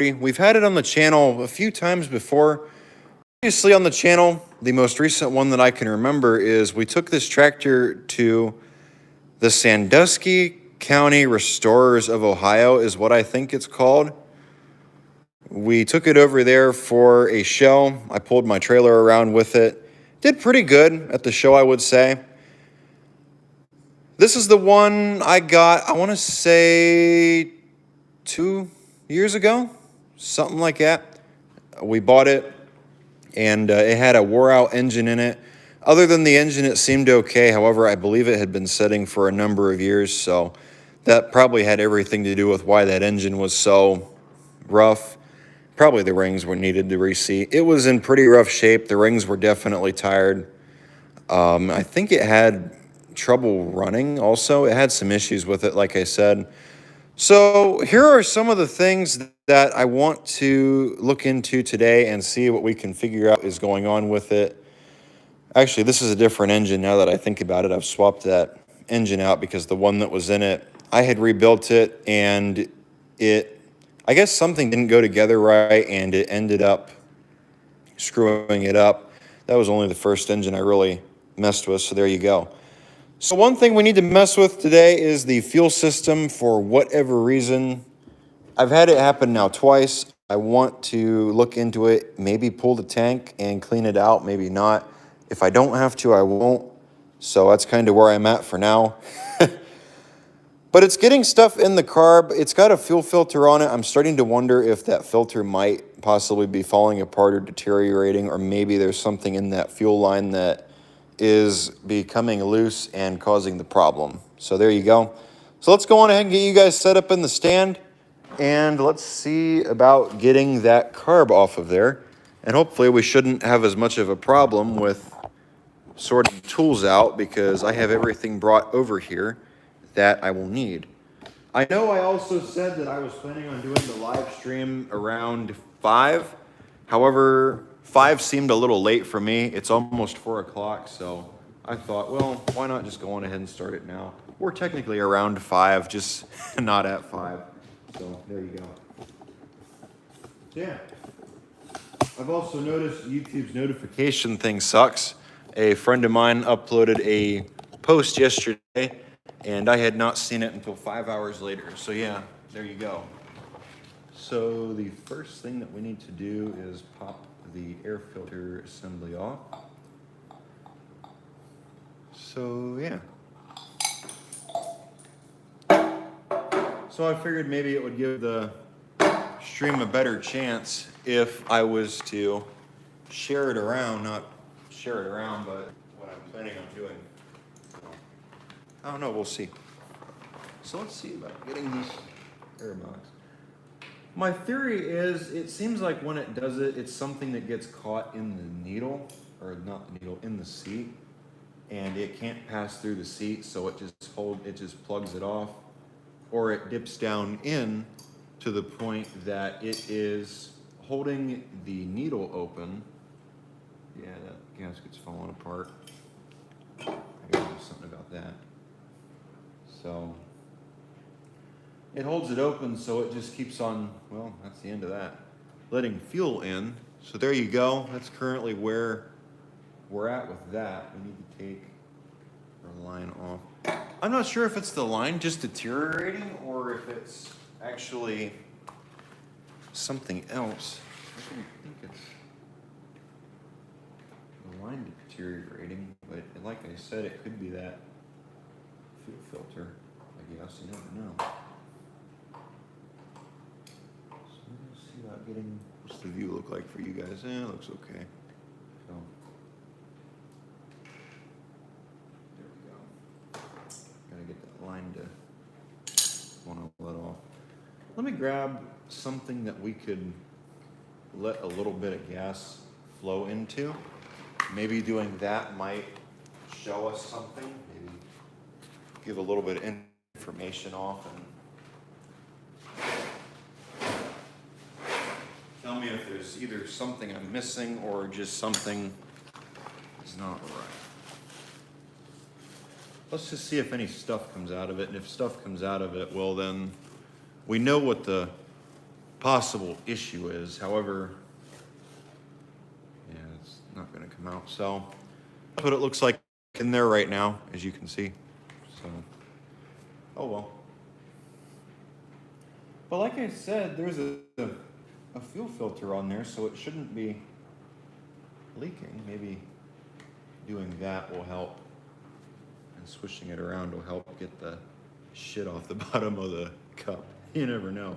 We've had it on the channel a few times before. Previously on the channel, the most recent one that I can remember is we took this tractor to the Sandusky County Restorers of Ohio is what I think it's called. We took it over there for a show. I pulled my trailer around with it. Did pretty good at the show, I would say. This is the one I got, I want to say 2 years ago, something like that. We bought it, and it had a wore-out engine in it. Other than the engine, it seemed okay. However, I believe it had been sitting for a number of years, so that probably had everything to do with why that engine was so rough. Probably the rings were needed to reseat. It was in pretty rough shape. The rings were definitely tired. I think it had trouble running also. It had some issues with it, like I said. So here are some of the things that I want to look into today and see what we can figure out is going on with it. Actually, this is a different engine now that I think about it. I've swapped that engine out because the one that was in it, I had rebuilt it and I guess something didn't go together right and it ended up screwing it up. That was only the first engine I really messed with, so there you go. So one thing we need to mess with today is the fuel system for whatever reason. I've had it happen now twice. I want to look into it, maybe pull the tank and clean it out, maybe not. If I don't have to, I won't. So that's kind of where I'm at for now. But it's getting stuff in the carb. It's got a fuel filter on it. I'm starting to wonder if that filter might possibly be falling apart or deteriorating, or maybe there's something in that fuel line that is becoming loose and causing the problem. So there you go. So let's go on ahead and get you guys set up in the stand, and let's see about getting that carb off of there. And hopefully we shouldn't have as much of a problem with sorting tools out because I have everything brought over here that I will need. I know I also said that I was planning on doing the live stream around 5. However, 5 seemed a little late for me. It's almost 4 o'clock, so I thought, well, why not just go on ahead and start it now? We're technically around 5, just not at 5. So there you go. Yeah. I've also noticed YouTube's notification thing sucks. A friend of mine uploaded a post yesterday, and I had not seen it until 5 hours later. So yeah, there you go. So the first thing that we need to do is pop the air filter assembly off. So yeah. So I figured maybe it would give the stream a better chance if I was to share it around, not share it around, but what I'm planning on doing. I don't know, we'll see. So let's see about getting these air box. My theory is it seems like when it does it, it's something that gets caught in the needle, or not the needle, in the seat, and it can't pass through the seat, so it just plugs it off, or it dips down in to the point that it is holding the needle open. Yeah, that gasket's falling apart. I gotta do something about that. So it holds it open so it just keeps on, well, that's the end of that, letting fuel in. So there you go. That's currently where we're at with that. We need to take our line off. I'm not sure if it's the line just deteriorating or if it's actually something else. I don't think it's the line deteriorating, but like I said, it could be that fuel filter, I guess. You never know. So let's see about getting, what's the view look like for you guys? It looks okay. So there we go. Gotta get that line to want to let off. Let me grab something that we could let a little bit of gas flow into. Maybe doing that might show us something. Maybe give a little bit of information off and tell me if there's either something I'm missing or just something is not right. Let's just see if any stuff comes out of it, and if stuff comes out of it, well then we know what the possible issue is. However, yeah, it's not going to come out. So that's what it looks like in there right now, as you can see. So, oh well. But like I said, there's a fuel filter on there, so it shouldn't be leaking. Maybe doing that will help, and swishing it around will help get the shit off the bottom of the cup. You never know.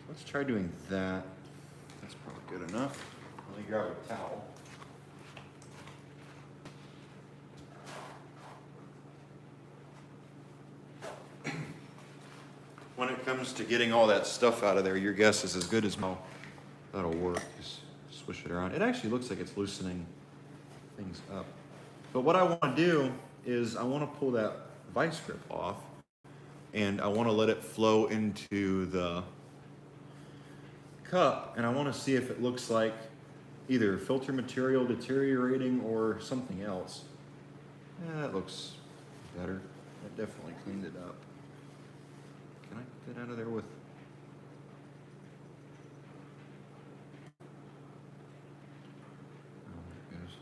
Let's try doing that. That's probably good enough. Let me grab a towel. When it comes to getting all that stuff out of there, your guess is as good as mine. That'll work. Just swish it around. It actually looks like it's loosening things up. But what I want to do is I want to pull that vice grip off, and I want to let it flow into the cup, and I want to see if it looks like either filter material deteriorating or something else. Yeah, that looks better. That definitely cleaned it up. Can I get that out of there with... Oh, there it goes.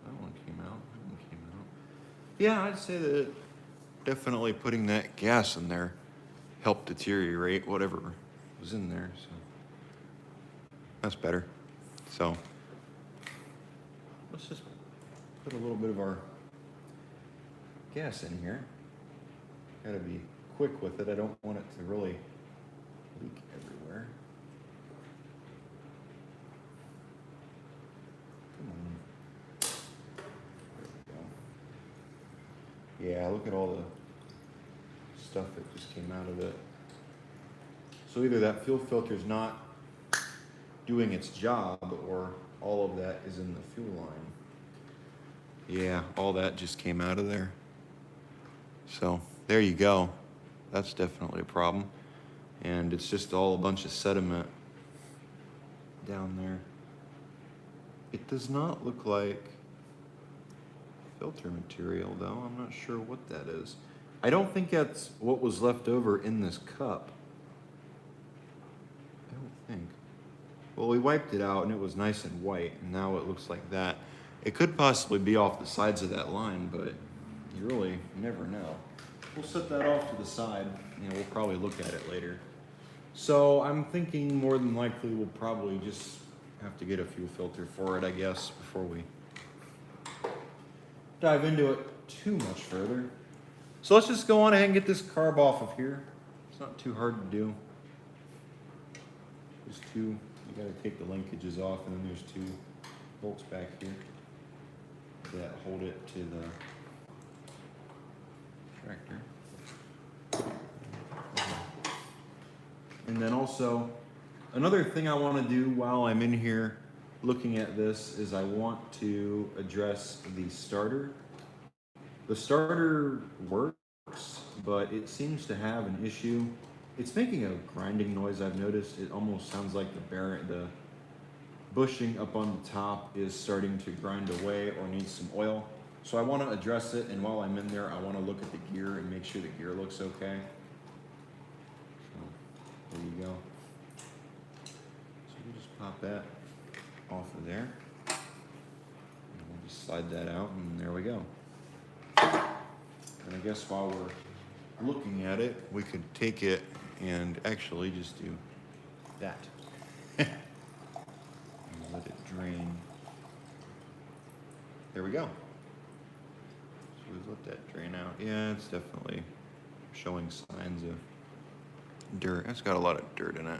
That one came out. That one came out. Yeah, I'd say that definitely putting that gas in there helped deteriorate whatever was in there, so that's better. So let's just put a little bit of our gas in here. Gotta be quick with it. I don't want it to really leak everywhere. Come on. There we go. Yeah, look at all the stuff that just came out of it. So either that fuel filter is not doing its job, or all of that is in the fuel line. Yeah, all that just came out of there. So there you go. That's definitely a problem. And it's just all a bunch of sediment down there. It does not look like filter material though. I'm not sure what that is. I don't think that's what was left over in this cup. I don't think. Well, we wiped it out and it was nice and white, and now it looks like that. It could possibly be off the sides of that line, but you really never know. We'll set that off to the side, and we'll probably look at it later. So I'm thinking more than likely we'll probably just have to get a fuel filter for it, I guess, before we dive into it too much further. So let's just go on ahead and get this carb off of here. It's not too hard to do. There's two, you gotta take the linkages off, and then there's two bolts back here that hold it to the tractor. And then also, another thing I want to do while I'm in here looking at this is I want to address the starter. The starter works, but it seems to have an issue. It's making a grinding noise, I've noticed. It almost sounds like the bushing up on the top is starting to grind away or needs some oil. So I want to address it, and while I'm in there, I want to look at the gear and make sure the gear looks okay. So there you go. So we just pop that off of there. And we'll just slide that out, and there we go. And I guess while we're looking at it, we could take it and actually just do that. And let it drain. There we go. So we've let that drain out. Yeah, it's definitely showing signs of dirt. It's got a lot of dirt in it.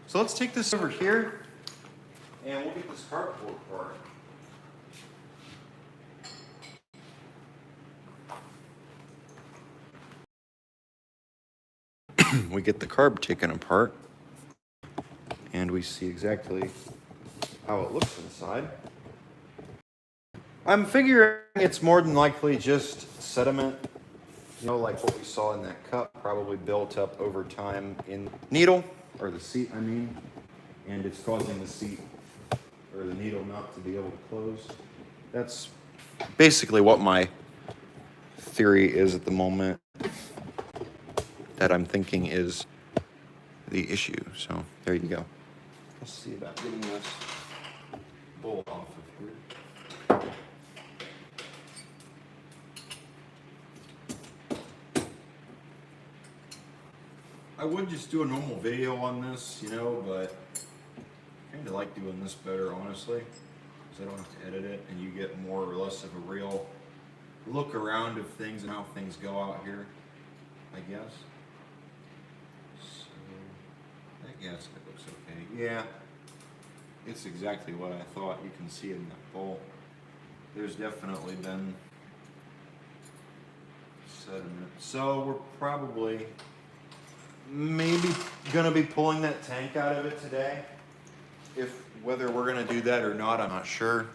So let's take this over here and we'll get this carb pulled apart. We get the carb taken apart and we see exactly how it looks inside. I'm figuring it's more than likely just sediment, like what we saw in that cup, probably built up over time in needle, or the seat, I mean, and it's causing the seat or the needle not to be able to close. That's basically what my theory is at the moment, that I'm thinking is the issue. So there you go. Let's see about getting this bowl off of here. I would just do a normal video on this, you know, but I kind of like doing this better, honestly, because I don't have to edit it, and you get more or less of a real look around of things and how things go out here, I guess. So, I guess it looks okay. Yeah, it's exactly what I thought. You can see in that bowl. There's definitely been sediment. So we're probably maybe gonna be pulling that tank out of it today. If whether we're gonna do that or not, I'm not sure.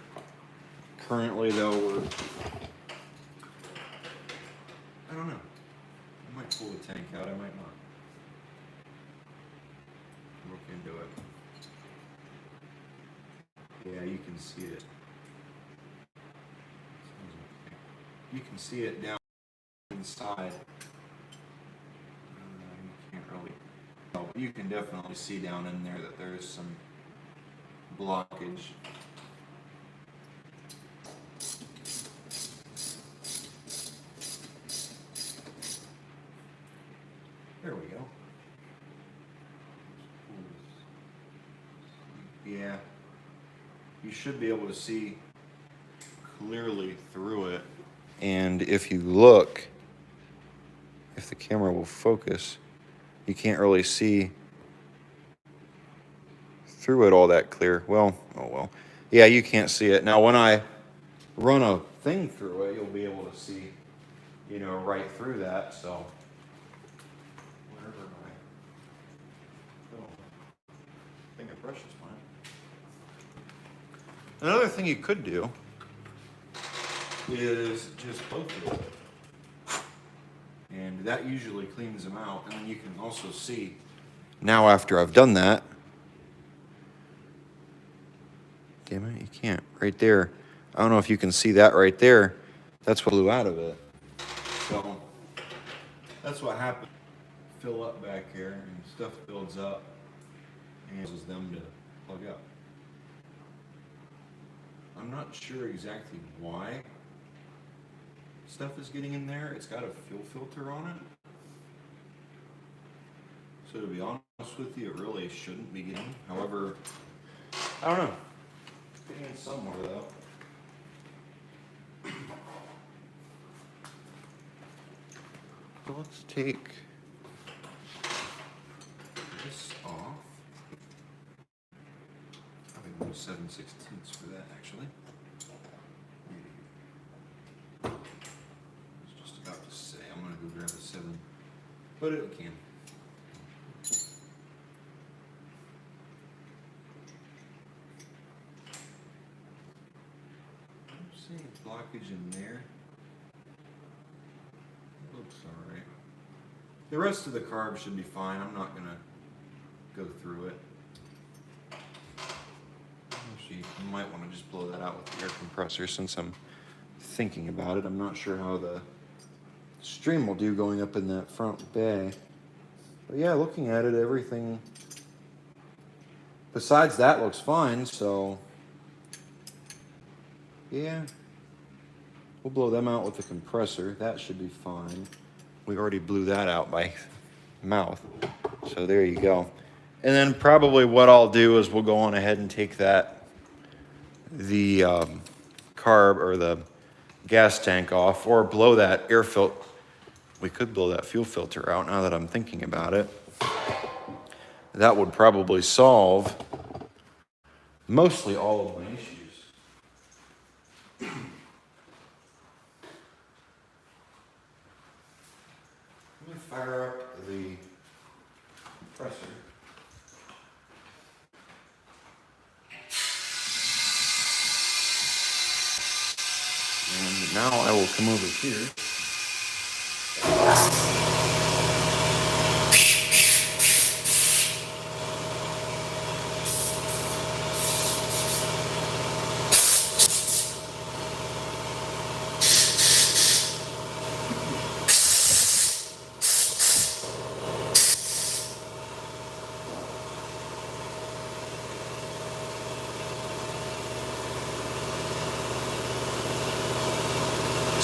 Currently though, I don't know. I might pull the tank out, I might not. Look into it. Yeah, you can see it. You can see it down inside. You can't really tell, but you can definitely see down in there that there is some blockage. There we go. Yeah, you should be able to see clearly through it. And if you look, if the camera will focus, you can't really see through it all that clear. Well, oh well. Yeah, you can't see it. Now, when I run a thing through it, you'll be able to see, you know, right through that. So, wherever my thing of brushes went. Another thing you could do is just blow through it. And that usually cleans them out. And then you can also see, now after I've done that, damn it, you can't. Right there. I don't know if you can see that right there. That's what blew out of it. So, that's what happened. Fill up back here, and stuff builds up, and causes them to plug up. I'm not sure exactly why stuff is getting in there. It's got a fuel filter on it. So to be honest with you, it really shouldn't be getting. However, I don't know. It's getting in somewhere though. So let's take this off. Probably go 7/16 for that actually. I was just about to say I'm gonna go grab a 7, but it can. I'm seeing blockage in there. Looks alright. The rest of the carb should be fine. I'm not gonna go through it. Actually, you might want to just blow that out with the air compressor since I'm thinking about it. I'm not sure how the stream will do going up in that front bay. But yeah, looking at it, everything besides that looks fine, so yeah. We'll blow them out with the compressor. That should be fine. We already blew that out by mouth. So there you go. And then probably what I'll do is we'll go on ahead and take the carb or the gas tank off, or blow that air filter. We could blow that fuel filter out now that I'm thinking about it. That would probably solve mostly all of my issues. Let me fire up the compressor. And now I will come over here.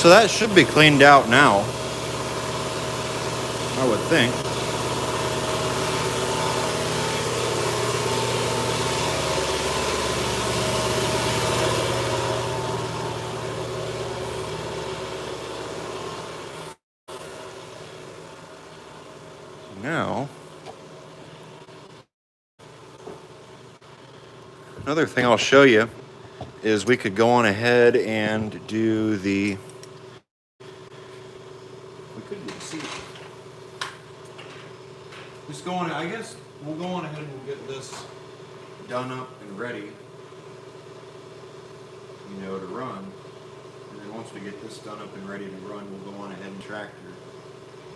So that should be cleaned out now, I would think. Now, another thing I'll show you is we could go on ahead and do the, we could do the seat. Just go on, I guess we'll go on ahead and we'll get this done up and ready, you know, to run. And then once we get this done up and ready to run, we'll go on ahead and tractor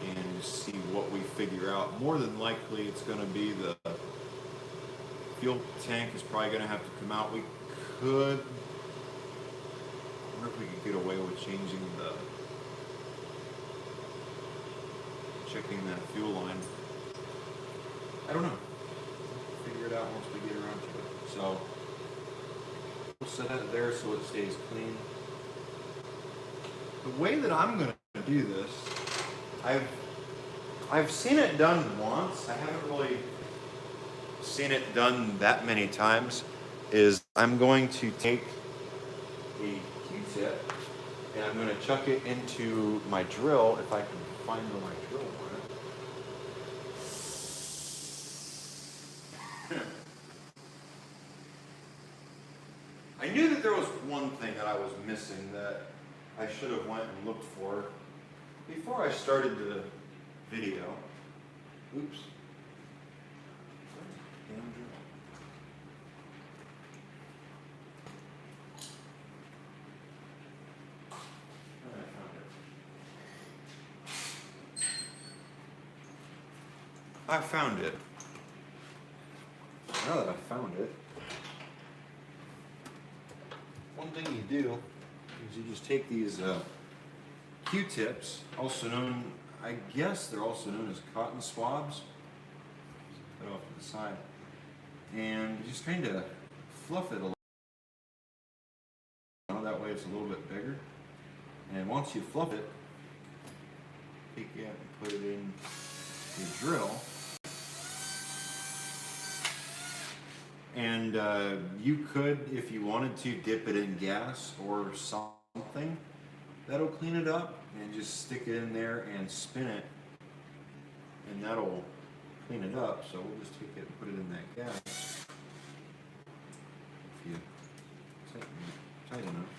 and just see what we figure out. More than likely, it's going to be the fuel tank is probably going to have to come out. We could, I wonder if we could get away with changing the, checking that fuel line. I don't know. Figure it out once we get around to it. So we'll set that there so it stays clean. The way that I'm going to do this, I've seen it done once. I haven't really seen it done that many times. Is I'm going to take a Q-tip and I'm going to chuck it into my drill if I can find where my drill went. I knew that there was one thing that I was missing that I should have went and looked for before I started the video. Oops. Damn drill. I found it. Now that I found it, one thing you do is you just take these Q-tips, also known, I guess they're also known as cotton swabs, put off to the side, and you just kind of fluff it a little. That way it's a little bit bigger. And once you fluff it, take it and put it in your drill. And you could, if you wanted to, dip it in gas or something that'll clean it up, and just stick it in there and spin it, and that'll clean it up. So we'll just take it and put it in that gas. If you tight enough.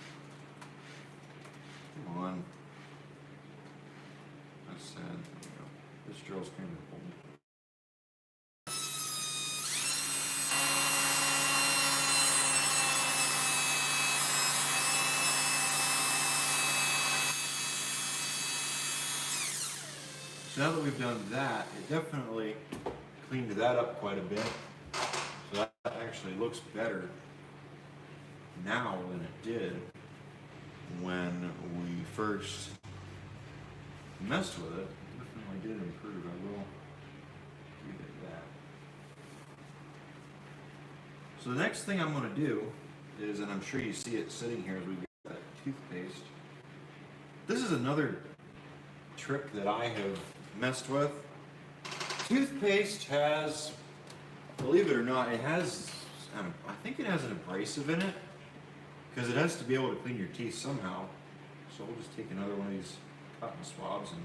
Come on. That's sad. There we go. This drill's kind of old. So now that we've done that, it definitely cleaned that up quite a bit. So that actually looks better now than it did when we first messed with it. It definitely did improve. I will give it that. So the next thing I'm going to do is, and I'm sure you see it sitting here as we get that toothpaste. This is another trick that I have messed with. Toothpaste has, believe it or not, it has, I think it has an abrasive in it, because it has to be able to clean your teeth somehow. So we'll just take another one of these cotton swabs and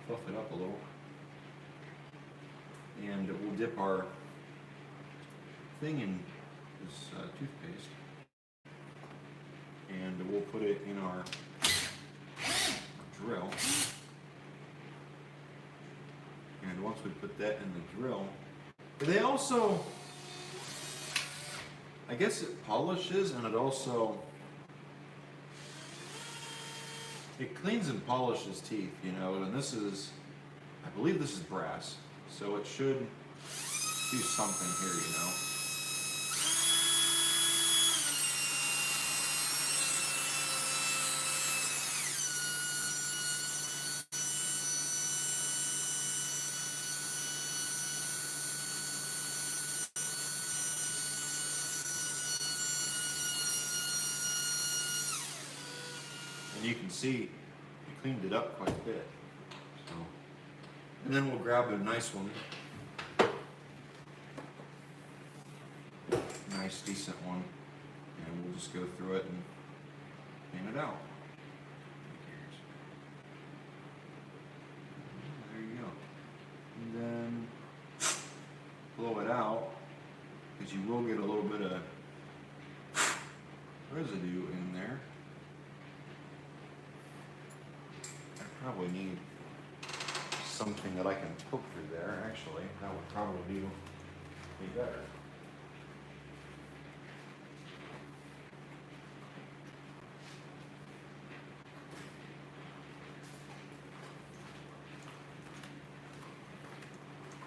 fluff it up a little. And we'll dip our thing in this toothpaste. And we'll put it in our drill. And once we put that in the drill, they also, I guess it polishes, and it also, it cleans and polishes teeth, you know, and this is, I believe this is brass, so it should do something here, you know. And you can see we cleaned it up quite a bit. So, and then we'll grab a nice one. Nice, decent one. And we'll just go through it and paint it out. There you go. And then blow it out, because you will get a little bit of residue in there. I probably need something that I can poke through there, actually. That would probably be better.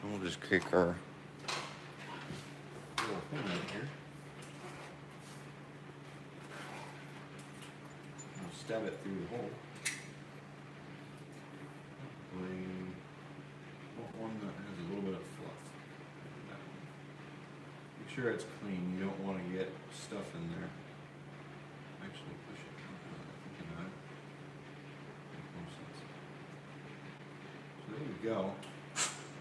And we'll just kick our little thing right here. We'll stab it through the hole. One that has a little bit of fluff. That one. Make sure it's clean. You don't want to get stuff in there. Actually, push it. Thinking about it. Makes more sense. So there we go.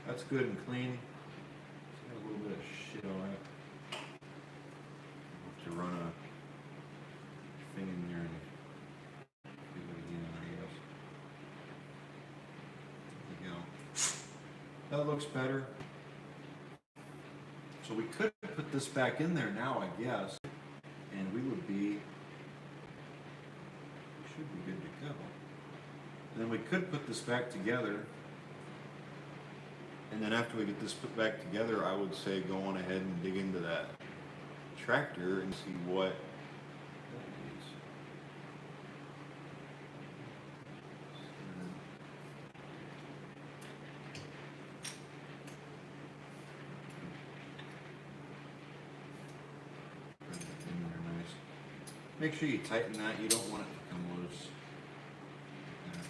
That's good and clean. It's got a little bit of shit on it. I'll have to run a thing in there and do it again, I guess. There we go. That looks better. So we could put this back in there now, I guess, and we should be good to go. And then we could put this back together. And then after we get this put back together, I would say go on ahead and dig into that tractor and see what that needs. Put it in there nice. Make sure you tighten that. You don't want it to come loose. Yeah,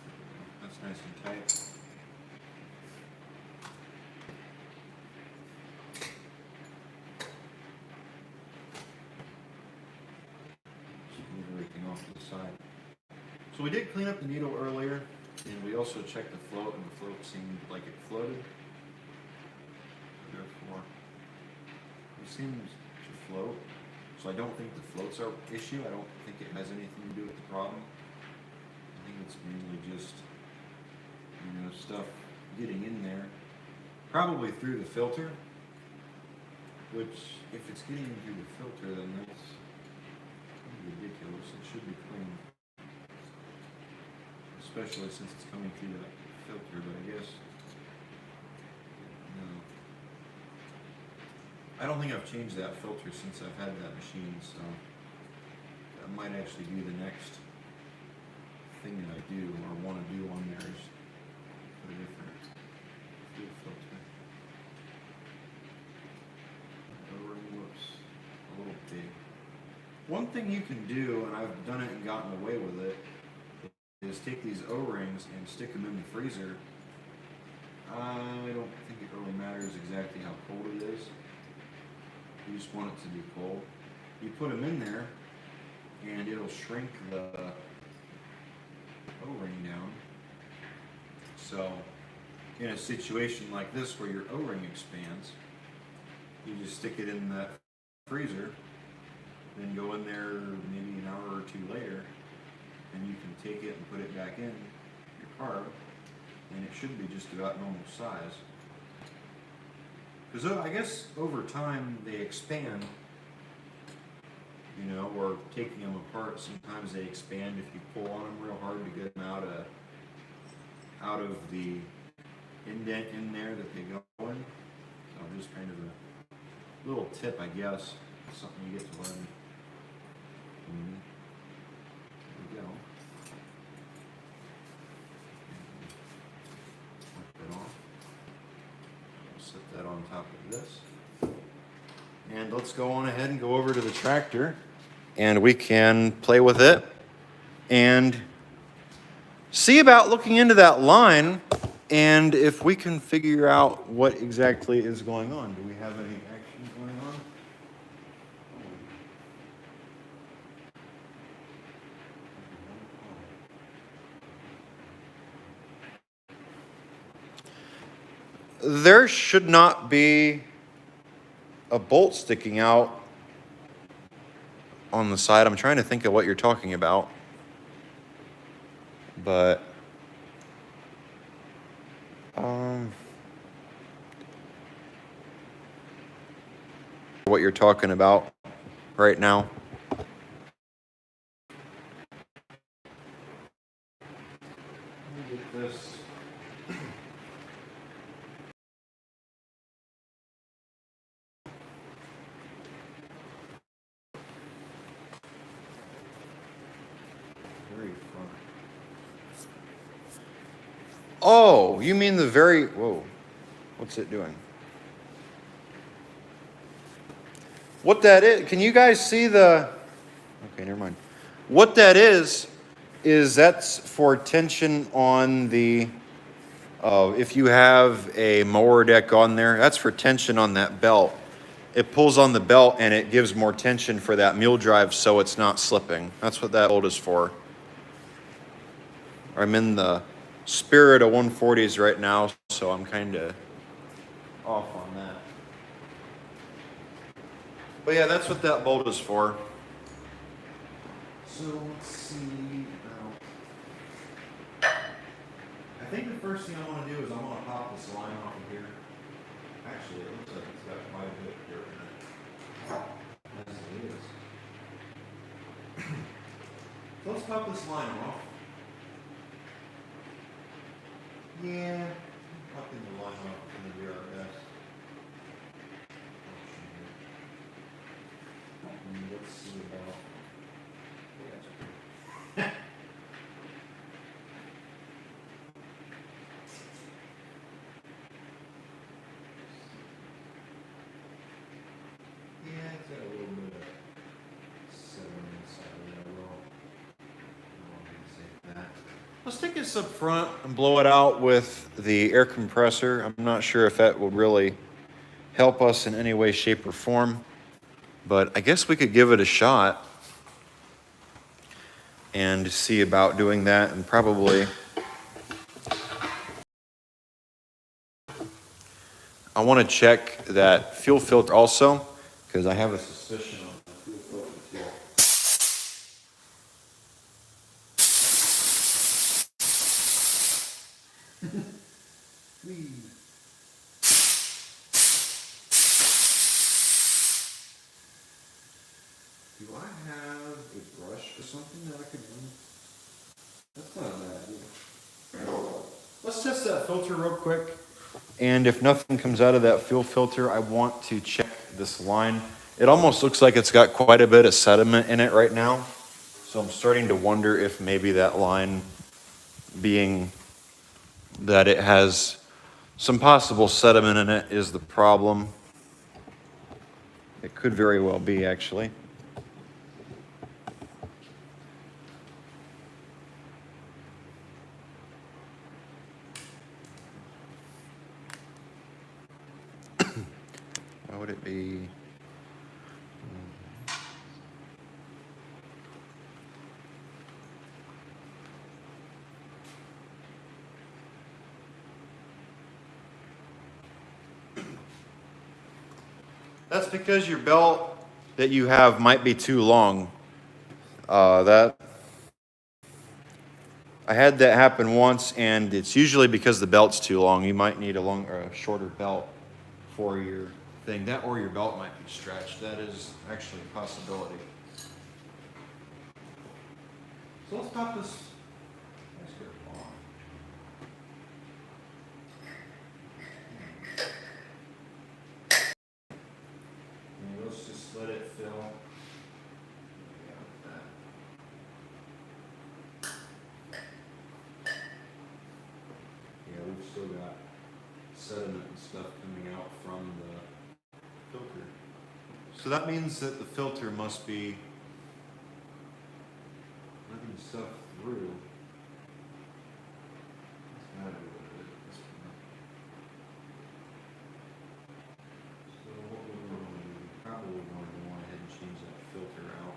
that's nice and tight. So we did clean up the needle earlier, and we also checked the float, and the float seemed like it floated. Therefore, it seems to float. So I don't think the float's our issue. I don't think it has anything to do with the problem. I think it's mainly just, stuff getting in there. Probably through the filter, which, if it's getting in through the filter, then that's ridiculous. It should be clean. Especially since it's coming through that filter, but I guess, no. I don't think I've changed that filter since I've had that machine, so that might actually be the next thing that I do or want to do on there is put a different fuel filter. The looks a little big. One thing you can do, and I've done it and gotten away with it, is take these O-rings and stick them in the freezer. I don't think it really matters exactly how cold it is. You just want it to be cold. You put them in there and it'll shrink the O-ring down. So in a situation like this where your O-ring expands, you just stick it in that freezer, then go in there maybe an hour or two later, and you can take it and put it back in your carb, and it should be just about normal size. Because I guess over time they expand, or taking them apart, sometimes they expand if you pull on them real hard to get them out of the indent in there that they go in. So just kind of a little tip, I guess, something you get to learn. There we go. Wipe that off. I'll set that on top of this. And let's go on ahead and go over to the tractor, and we can play with it and see about looking into that line, and if we can figure out what exactly is going on. Do we have any action going on? There should not be a bolt sticking out on the side. I'm trying to think of what you're talking about. But what you're talking about right now. Let me get this. Very front. Oh, you mean the very, whoa, what's it doing? What that is, can you guys see the, okay, never mind. What that is that's for tension on the, if you have a mower deck on there, that's for tension on that belt. It pulls on the belt and it gives more tension for that mule drive so it's not slipping. That's what that bolt is for. I'm in the spirit of 140s right now, so I'm kind of off on that. But yeah, that's what that bolt is for. So let's see. I think the first thing I want to do is I want to pop this line off of here. Actually, it looks like it's got quite a bit of dirt in it. As it is. So let's pop this line off. Yeah, popping the line off is going to be our best. And let's see about. Yeah, it's got a little bit of sediment inside of that roll. Let's take this up front and blow it out with the air compressor. I'm not sure if that would really help us in any way, shape, or form, but I guess we could give it a shot and see about doing that. And probably I want to check that fuel filter also, because I have a suspicion on the fuel filter too. Do I have a brush or something that I could run? That's not a bad idea. Let's test that filter real quick. And if nothing comes out of that fuel filter, I want to check this line. It almost looks like it's got quite a bit of sediment in it right now. So I'm starting to wonder if maybe that line, being that it has some possible sediment in it, is the problem. It could very well be, actually. Why would it be? That's because your belt that you have might be too long. I had that happen once, and it's usually because the belt's too long. You might need a shorter belt for your thing. That, or your belt might be stretched. That is actually a possibility. So let's pop this. And let's just let it fill. Yeah, we've still got sediment and stuff coming out from the filter. So that means that the filter must be letting stuff through. That's gotta be what it is at this point. So what we're going to do, probably going to want to head and change that filter out.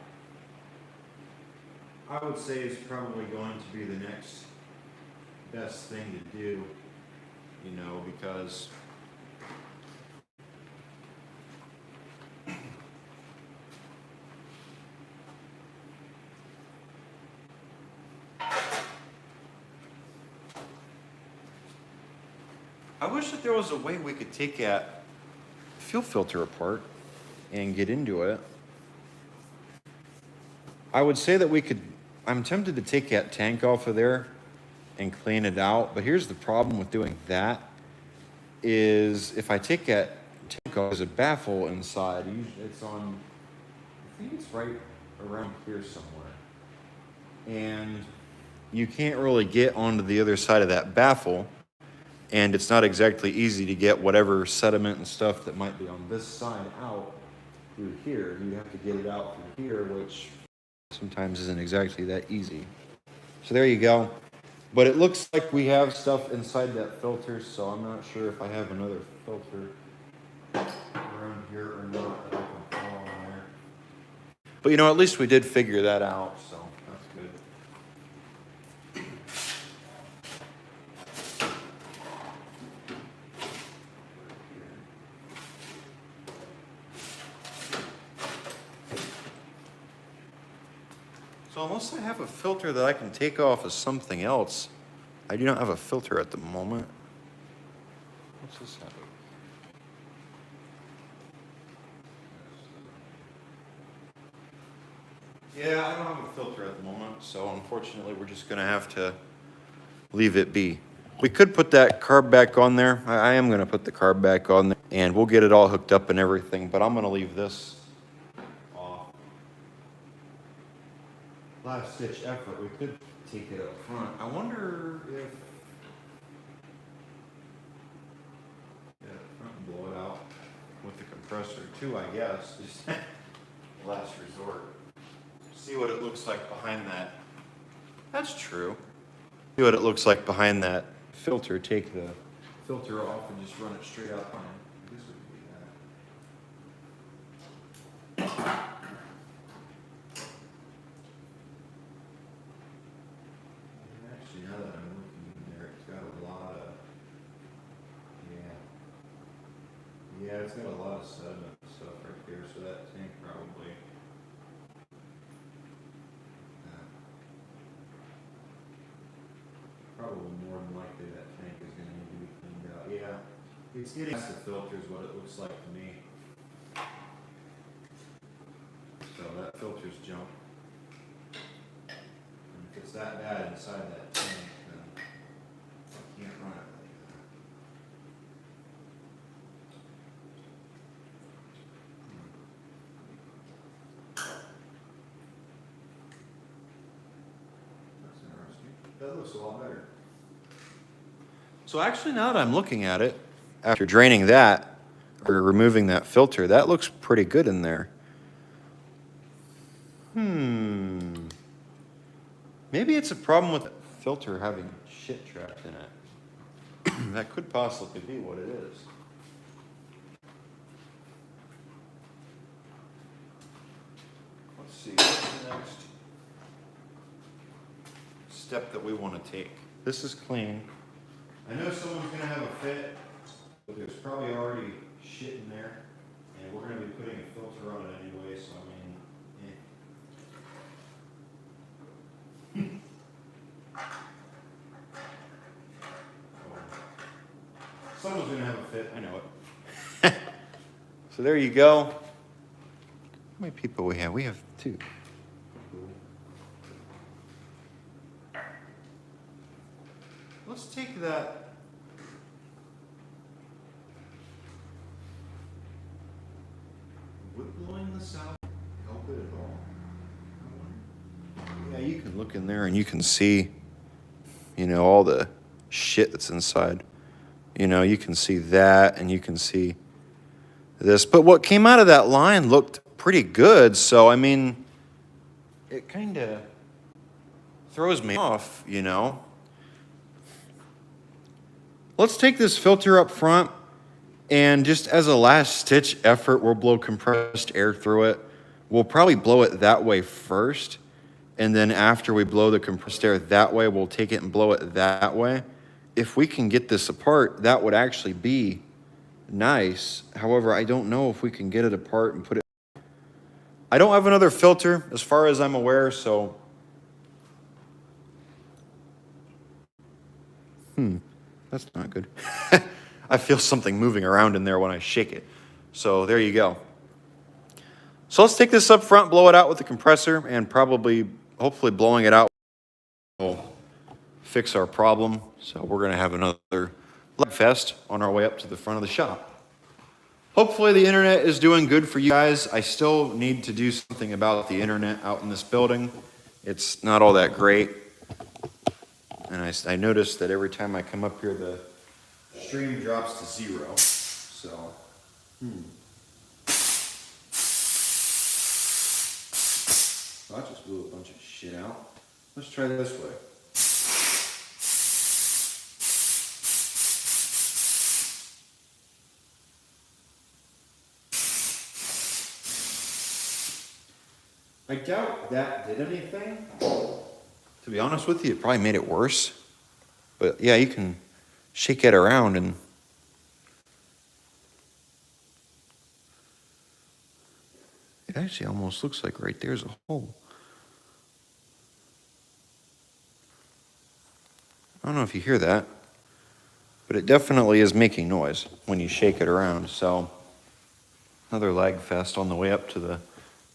I would say is probably going to be the next best thing to do, you know, because I wish that there was a way we could take that fuel filter apart and get into it. I would say that we could, I'm tempted to take that tank off of there and clean it out, but here's the problem with doing that is if I take that tank off, there's a baffle inside. Usually it's on, I think it's right around here somewhere. And you can't really get onto the other side of that baffle, and it's not exactly easy to get whatever sediment and stuff that might be on this side out through here. You have to get it out through here, which sometimes isn't exactly that easy. So there you go. But it looks like we have stuff inside that filter, so I'm not sure if I have another filter around here or not that I can throw on there. But you know, at least we did figure that out, so that's good. So unless I have a filter that I can take off as something else, I do not have a filter at the moment. What's this have? Yeah, I don't have a filter at the moment, so unfortunately we're just gonna have to leave it be. We could put that carb back on there. I am gonna put the carb back on there and we'll get it all hooked up and everything, but I'm gonna leave this off. Last ditch effort, we could take it up front. I wonder if, yeah, front and blow it out with the compressor too, I guess, just last resort. See what it looks like behind that. That's true. See what it looks like behind that filter. Take the filter off and just run it straight out behind. I guess we could do that. Actually, now that I'm looking in there, it's got a lot of, yeah, it's got a lot of sediment and stuff right there, so that tank probably, probably more than likely that tank is going to need to be cleaned out. Yeah, it's getting past the filter is what it looks like to me. So that filter's junk. And if it's that bad inside that tank, then I can't run it like that. That's interesting. That looks a lot better. So actually, now that I'm looking at it, after draining that, or removing that filter, that looks pretty good in there. Maybe it's a problem with the filter having shit trapped in it. That could possibly be what it is. Let's see, what's the next step that we want to take? This is clean. I know someone's going to have a fit, but there's probably already shit in there, and we're going to be putting a filter on it anyway, so I mean, someone's going to have a fit, I know it. So there you go. How many people we have? We have 2. Let's take that. Would blowing this out help it at all? Yeah, you can look in there and you can see, you know, all the shit that's inside. You know, you can see that and you can see this. But what came out of that line looked pretty good. So, I mean, it kind of throws me off, you know. Let's take this filter up front, and just as a last-ditch effort, we'll blow compressed air through it. We'll probably blow it that way first, and then after we blow the compressed air that way, we'll take it and blow it that way. If we can get this apart, that would actually be nice. However, I don't know if we can get it apart and put it. I don't have another filter as far as I'm aware, so. That's not good. I feel something moving around in there when I shake it. So there you go. So let's take this up front, blow it out with the compressor, and hopefully blowing it out will fix our problem. So we're gonna have another lag fest on our way up to the front of the shop. Hopefully the internet is doing good for you guys. I still need to do something about the internet out in this building. It's not all that great. And I noticed that every time I come up here, the stream drops to 0. So, I just blew a bunch of shit out. Let's try this way. I doubt that did anything. To be honest with you, it probably made it worse. But yeah, you can shake it around and it actually almost looks like right there's a hole. I don't know if you hear that, but it definitely is making noise when you shake it around. So another lag fest on the way up to the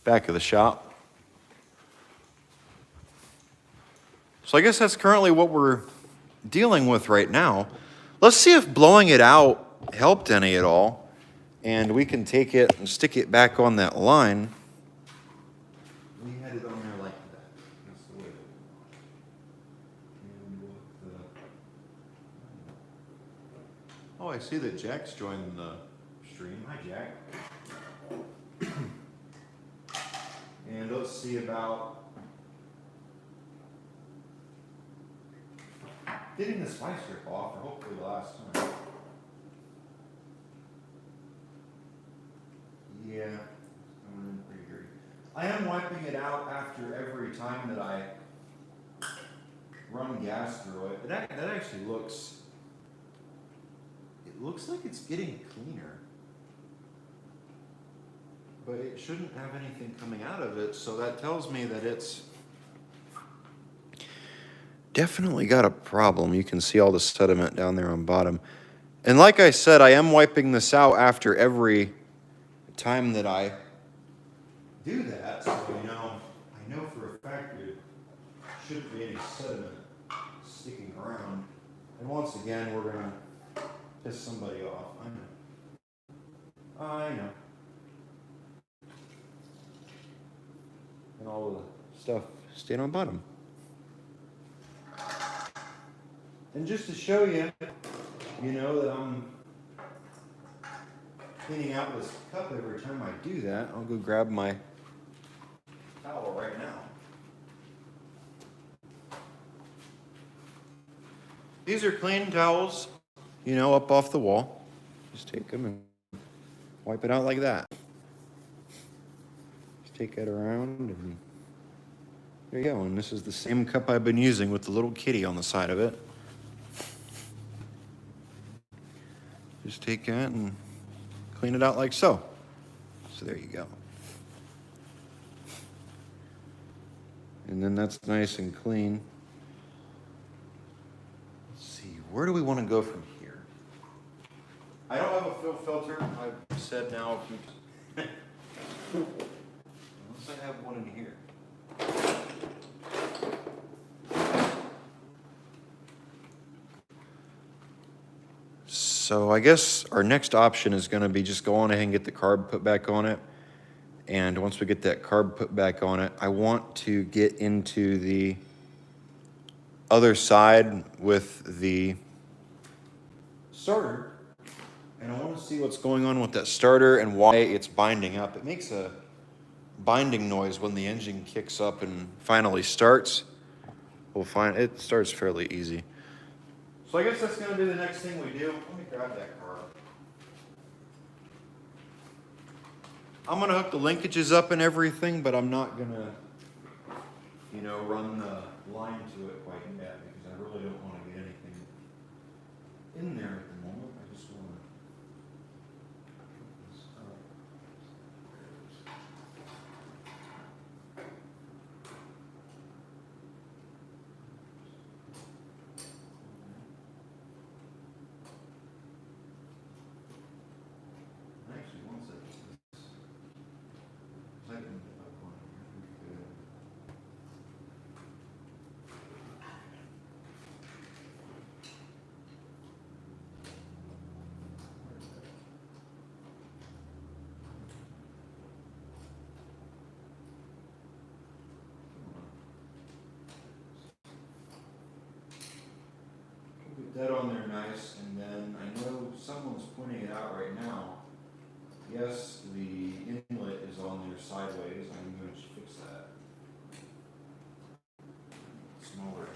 back of the shop. So I guess that's currently what we're dealing with right now. Let's see if blowing it out helped any at all. And we can take it and stick it back on that line. We had it on there like that. That's the way. Oh, I see that Jack's joining the stream. Hi, Jack. And let's see about getting the spice strip off, or hopefully the last time. Yeah, pretty dirty. I am wiping it out after every time that I run gas through it. That actually looks, it looks like it's getting cleaner. But it shouldn't have anything coming out of it, so that tells me that it's definitely got a problem. You can see all the sediment down there on bottom. And like I said, I am wiping this out after every time that I do that. So, I know for a fact there shouldn't be any sediment sticking around. And once again, we're going to piss somebody off. I know. And all the stuff stayed on bottom. And just to show you, that I'm cleaning out this cup every time I do that, I'll go grab my towel right now. These are clean towels, up off the wall. Just take them and wipe it out like that. Just take that around and there you go. And this is the same cup I've been using with the little kitty on the side of it. Just take that and clean it out like so. So there you go. And then that's nice and clean. Let's see, where do we want to go from here? I don't have a fill filter. I've said now unless I have one in here. So I guess our next option is going to be just go on ahead and get the carb put back on it. And once we get that carb put back on it, I want to get into the other side with the starter. And I want to see what's going on with that starter and why it's binding up. It makes a binding noise when the engine kicks up and finally starts. We'll find it starts fairly easy. So I guess that's going to be the next thing we do. Let me grab that carb. I'm going to hook the linkages up and everything, but I'm not going to, run the line to it quite yet because I really don't want to get anything in there at the moment. I just want to put this up. nice. And then I know someone's pointing it out right now. Yes, the inlet is on there sideways. I'm going to fix that. Smaller.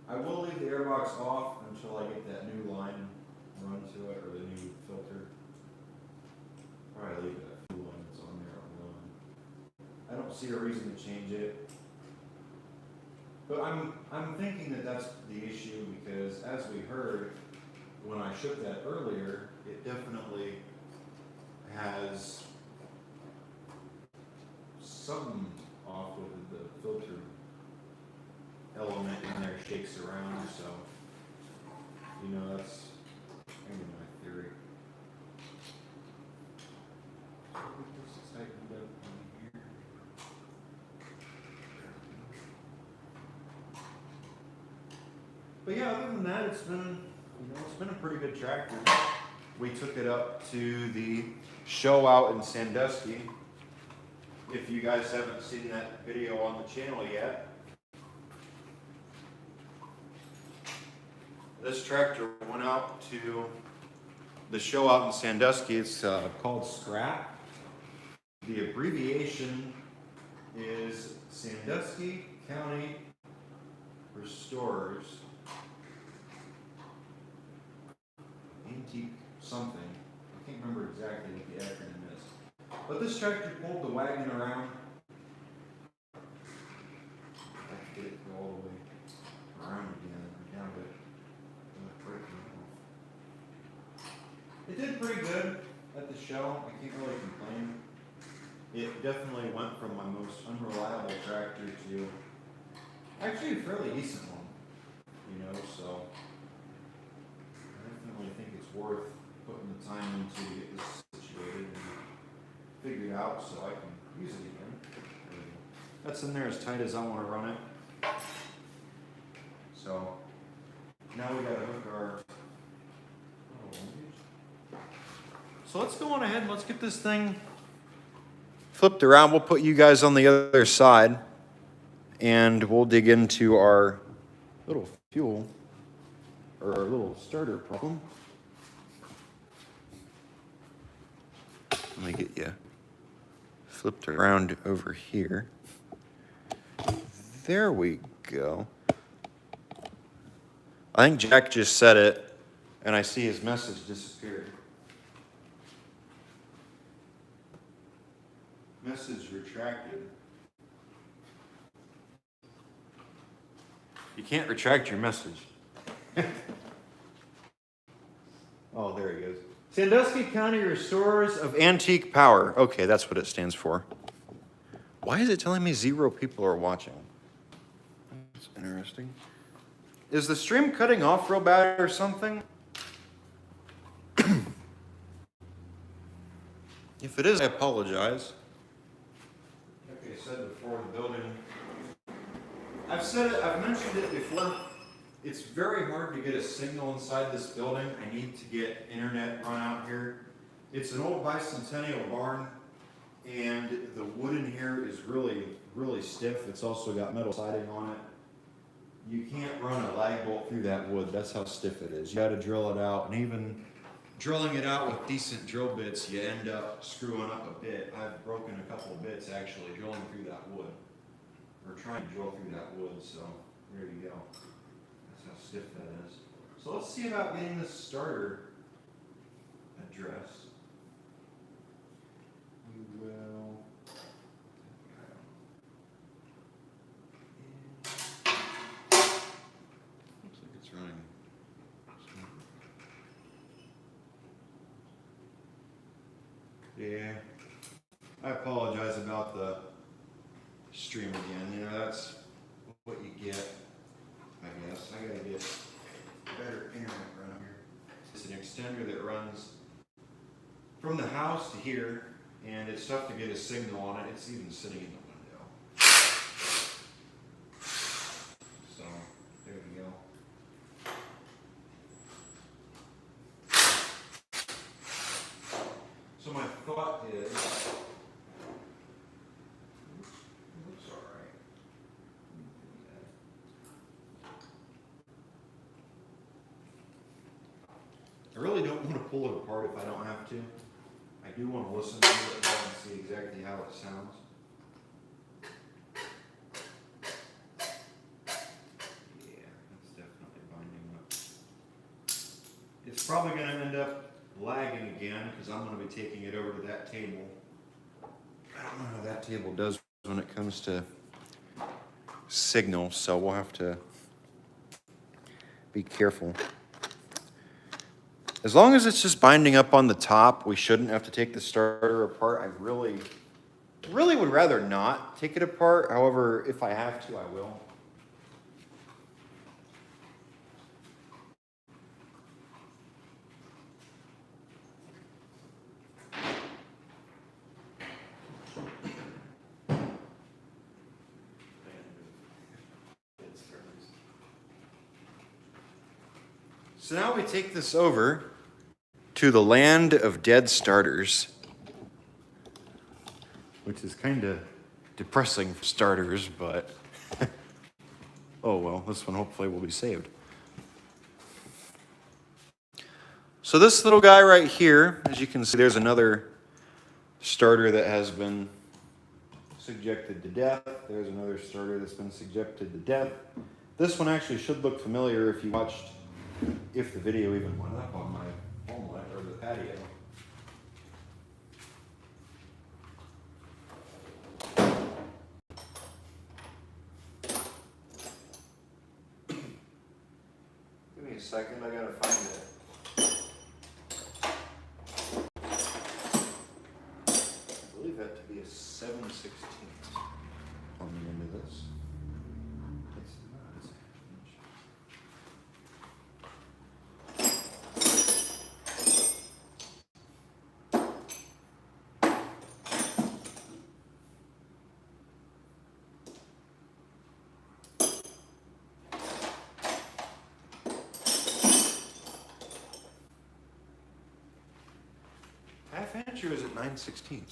I will leave the airbox off until I get that new line run to it, or the new filter. Probably leave that fuel line that's on there alone. I don't see a reason to change it. But I'm thinking that that's the issue because, as we heard when I shook that earlier, it definitely has something off with the filter element in there, shakes around. So, you know, that's maybe my theory. So this is tightened up on here. But yeah, other than that, it's been a pretty good tractor. We took it up to the show out in Sandusky. If you guys haven't seen that video on the channel yet, this tractor went out to the show out in Sandusky. It's called Scrap. The abbreviation is Sandusky County Restorers Antique something. I can't remember exactly what the acronym is. But this tractor pulled the wagon around. I have to get it all the way around again. Down to it did pretty good at the show. I can't really complain. It definitely went from my most unreliable tractor to actually a fairly decent one. You know, so I definitely think it's worth putting the time into to get this situated and figured out so I can use it again. That's in there as tight as I want to run it. So now we got to hook our. So let's go on ahead and let's get this thing flipped around. We'll put you guys on the other side and we'll dig into our little fuel or our little starter problem. Let me get you flipped around over here. There we go. I think Jack just said it and I see his message disappeared. Message retracted. You can't retract your message. Oh, there he goes. Sandusky County Restorers of Antique Power. Okay, that's what it stands for. Why is it telling me 0 people are watching? That's interesting. Is the stream cutting off real bad or something? If it is, I apologize. Like I said before, the building. I've mentioned it before. It's very hard to get a signal inside this building. I need to get internet run out here. It's an old bicentennial barn, and the wood in here is really, really stiff. It's also got metal siding on it. You can't run a lag bolt through that wood. That's how stiff it is. You got to drill it out, and even drilling it out with decent drill bits, you end up screwing up a bit. I've broken a couple of bits actually drilling through that wood, or trying to drill through that wood. So there you go. That's how stiff that is. So let's see about getting this starter addressed. We will. Looks like it's running. Yeah, I apologize about the stream again. You know, that's what you get, I guess. I gotta get better internet around here. It's an extender that runs from the house to here, and it's tough to get a signal on it. It's even sitting in the window. So, there we go. So my thought is, it looks all right. pull it apart if I don't have to. I do want to listen to it though and see exactly how it sounds. Yeah, that's definitely binding up. It's probably going to end up lagging again because I'm going to be taking it over to that table. I don't know how that table does when it comes to signal, so we'll have to be careful. As long as it's just binding up on the top, we shouldn't have to take the starter apart. I really would rather not take it apart. However, if I have to, I will. So now we take this over to the land of dead starters, which is kind of depressing for starters, but oh well, this one hopefully will be saved. So this little guy right here, as you can see, there's another starter that has been subjected to death. There's another starter that's been subjected to death. This one actually should look familiar if you watched, if the video even went up on my homelet or the patio. Give me a second, I gotta find it. I believe that to be a 7/16 on the end of this. It's not, it's a half inch. Half inch or is it 9/16?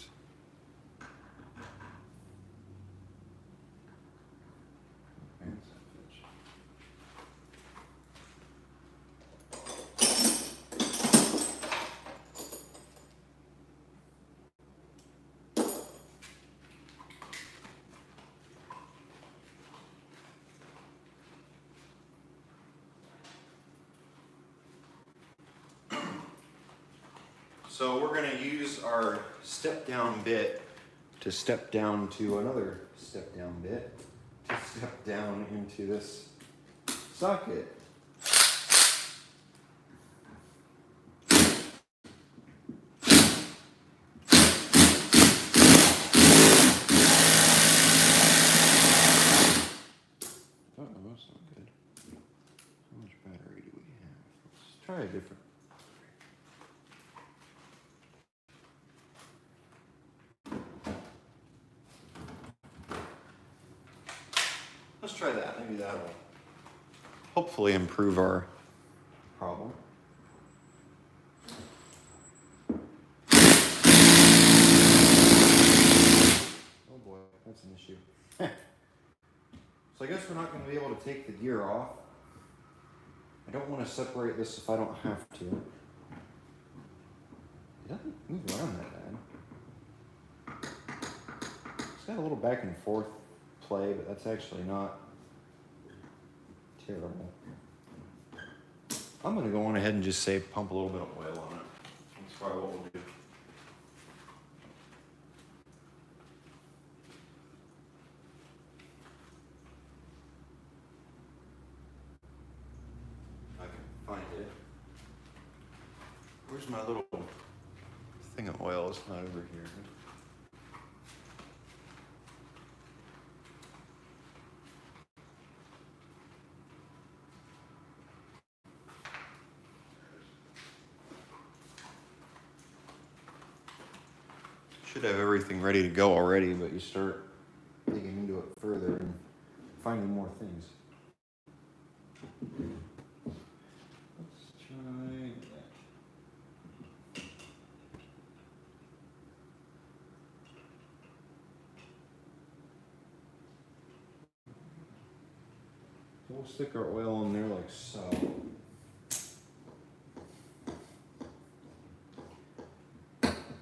So we're going to use our step down bit to step down to another step down bit to step down into this socket. Uh-oh, that's not good. How much battery do we have? Let's try a different. Let's try that. Maybe that'll hopefully improve our problem. Oh boy, that's an issue. So I guess we're not going to be able to take the gear off. I don't want to separate this if I don't have to. It doesn't move around that bad. It's got a little back and forth play, but that's actually not terrible. I'm going to go on ahead and just say pump a little bit of oil on it. That's probably what we'll do. I can find it. Where's my little thing of oil? It's not over here. Should have everything ready to go already, but you start digging into it further and finding more things. Let's try that. We'll stick our oil in there like so.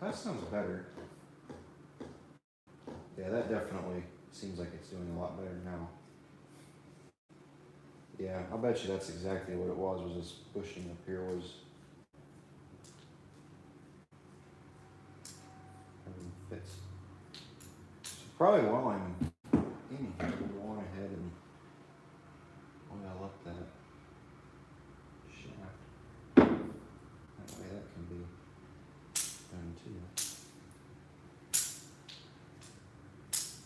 That sounds better. Yeah, that definitely seems like it's doing a lot better now. Yeah, I'll bet you that's exactly what it was this bushing up here was fits. So probably while I'm in here, we'll go on ahead and oil up that shaft. That way that can be done too.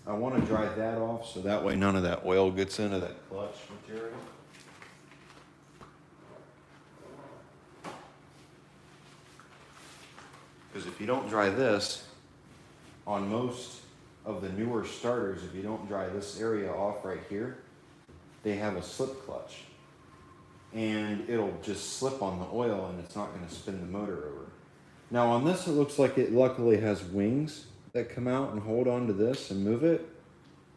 I want to dry that off so that way none of that oil gets into that clutch material. Because if you don't dry this, on most of the newer starters, if you don't dry this area off right here, they have a slip clutch. And it'll just slip on the oil and it's not going to spin the motor over. Now on this, it looks like it luckily has wings that come out and hold onto this and move it.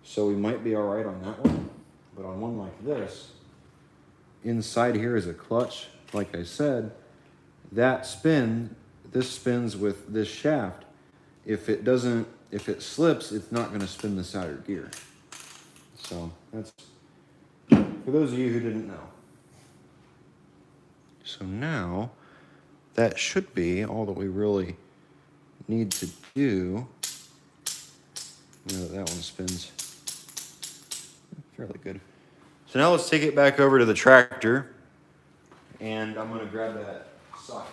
So we might be all right on that one. But on one like this, inside here is a clutch. Like I said, that this spins with this shaft. If it slips, it's not going to spin this outer gear. So that's for those of you who didn't know. So now that should be all that we really need to do. You know, that one spins fairly good. So now let's take it back over to the tractor, and I'm going to grab that socket.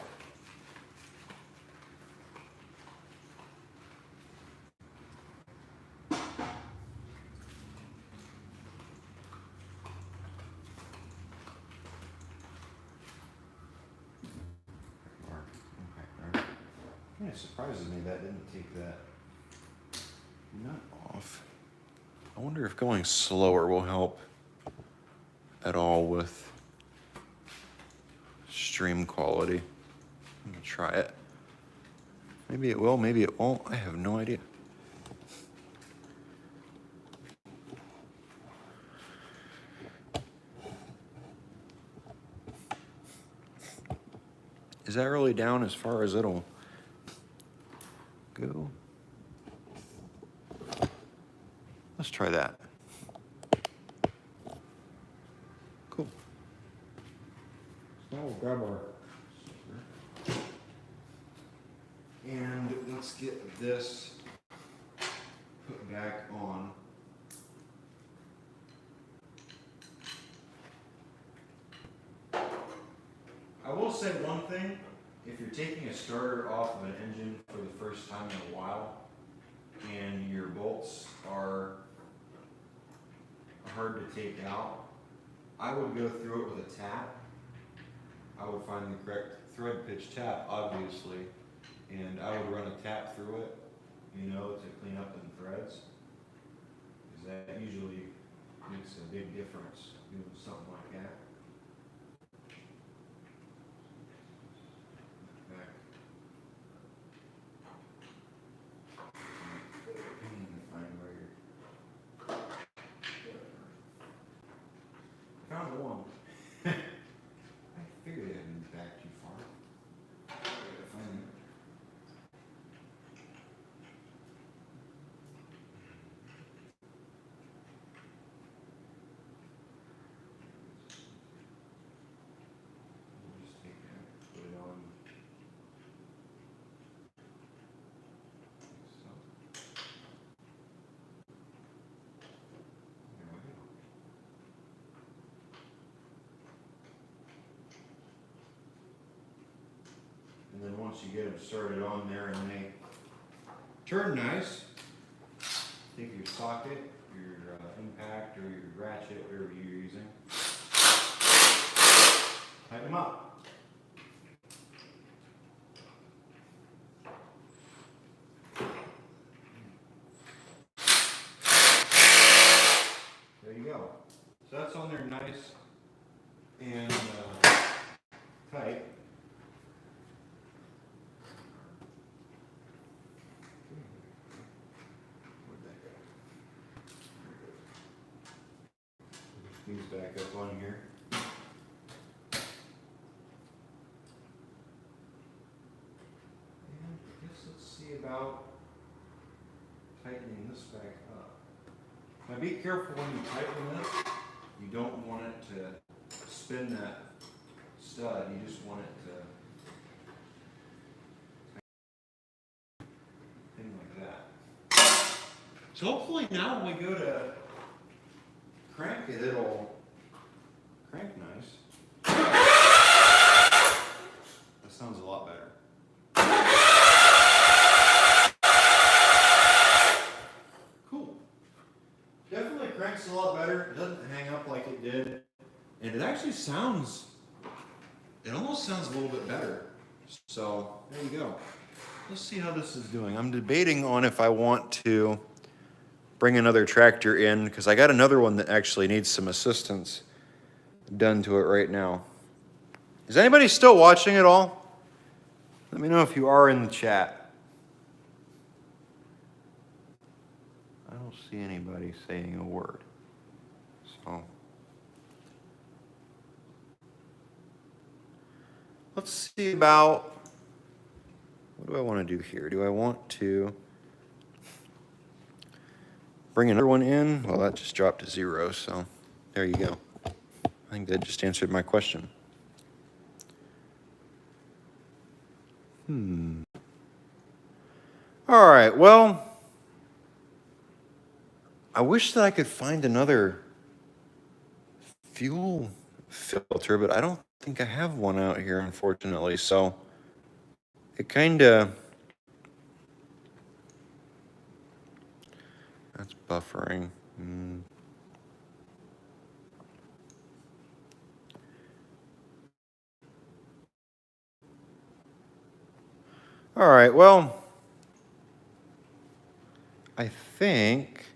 It surprises me that didn't take that nut off. I wonder if going slower will help at all with stream quality. I'm gonna try it. Maybe it will, maybe it won't. I have no idea. Is that really down as far as it'll go? Let's try that. Cool. So now we'll grab our and let's get this put back on. I will say one thing, if you're taking a starter off of an engine for the first time in a while and your bolts are hard to take out, I would go through it with a tap. I would find the correct thread pitch tap, obviously, and I would run a tap through it, you know, to clean up the threads, because that usually makes a big difference doing something like that. Found one. I figured it hadn't been back too far. I gotta find it. We'll just take that, put it on. So. There we go. And then once you get them started on there and they turn nice, take your socket, your impact, or your ratchet, whatever you're using, tighten them up. There you go. So that's on there nice and tight. These back up on here. And I guess let's see. see about tightening this back up. Now be careful when you tighten this. You don't want it to spin that stud. You just want it to thing like that. So hopefully now when we go to crank it, it'll crank nice. That sounds a lot better. Cool. Definitely cranks a lot better. It doesn't hang up like it did. And it actually sounds, it almost sounds a little bit better. So there you go. Let's see how this is doing. I'm debating on if I want to bring another tractor in because I got another one that actually needs some assistance done to it right now. Is anybody still watching at all? Let me know if you are in the chat. I don't see anybody saying a word. So let's see about, what do I want to do here? Do I want to bring another one in? Well, that just dropped to 0, so there you go. I think that just answered my question. All right, well, I wish that I could find another fuel filter, but I don't think I have one out here, unfortunately. So it kind of, that's buffering. All right, well, I think,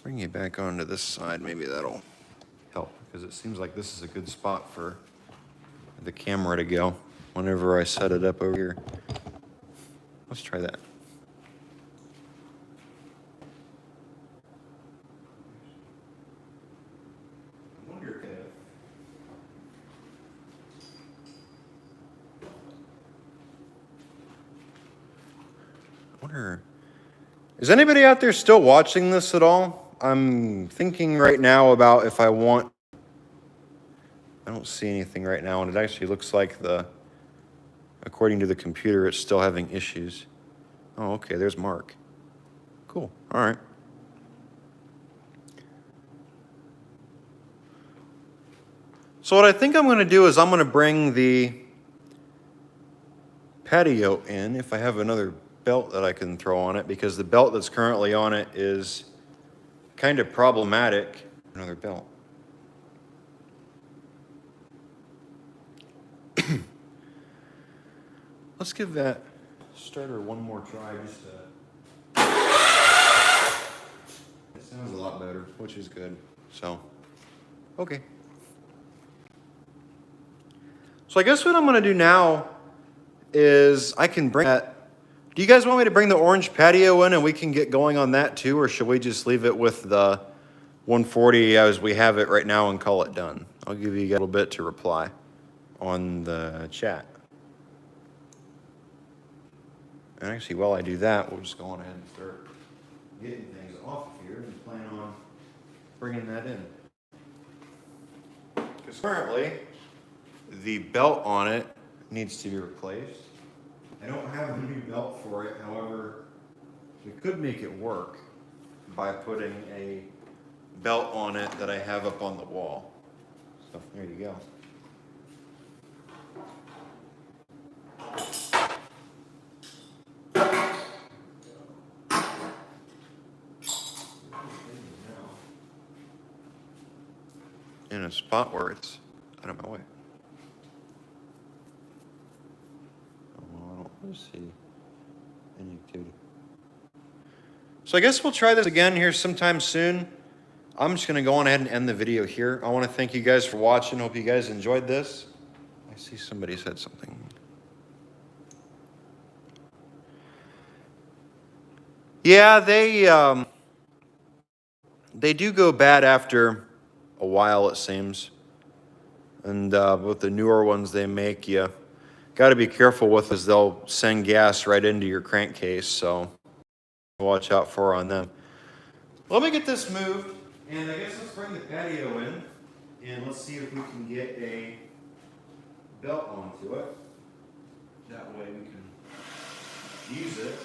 bring you back onto this side, maybe that'll help, because it seems like this is a good spot for the camera to go whenever I set it up over here. Let's try that. I wonder if, is anybody out there still watching this at all? I'm thinking right now about if I want, I don't see anything right now, and it actually looks like according to the computer, it's still having issues. Oh, okay, there's Mark. Cool, all right. So what I think I'm gonna do is I'm gonna bring the patio in, if I have another belt that I can throw on it, because the belt that's currently on it is kind of problematic. Another belt. Let's give that starter one more try just to... It sounds a lot better, which is good. So, okay. So I guess what I'm gonna do now is I can bring that. Do you guys want me to bring the orange patio in and we can get going on that too, or should we just leave it with the 140 as we have it right now and call it done? I'll give you a little bit to reply on the chat. And actually, while I do that, we'll just go on ahead and start getting things off of here and plan on bringing that in. Because currently, the belt on it needs to be replaced. I don't have a new belt for it, however, we could make it work by putting a belt on it that I have up on the wall. So there you go. In a spot where it's out of my way. Let's see. Any activity. So I guess we'll try this again here sometime soon. I'm just going to go on ahead and end the video here. I want to thank you guys for watching. Hope you guys enjoyed this. I see somebody said something. Yeah, they do go bad after a while, it seems. And with the newer ones they make, you got to be careful with is they'll send gas right into your crankcase, so watch out for on them. Let me get this moved, and I guess let's bring the patio in, and let's see if we can get a belt onto it. That way we can use it.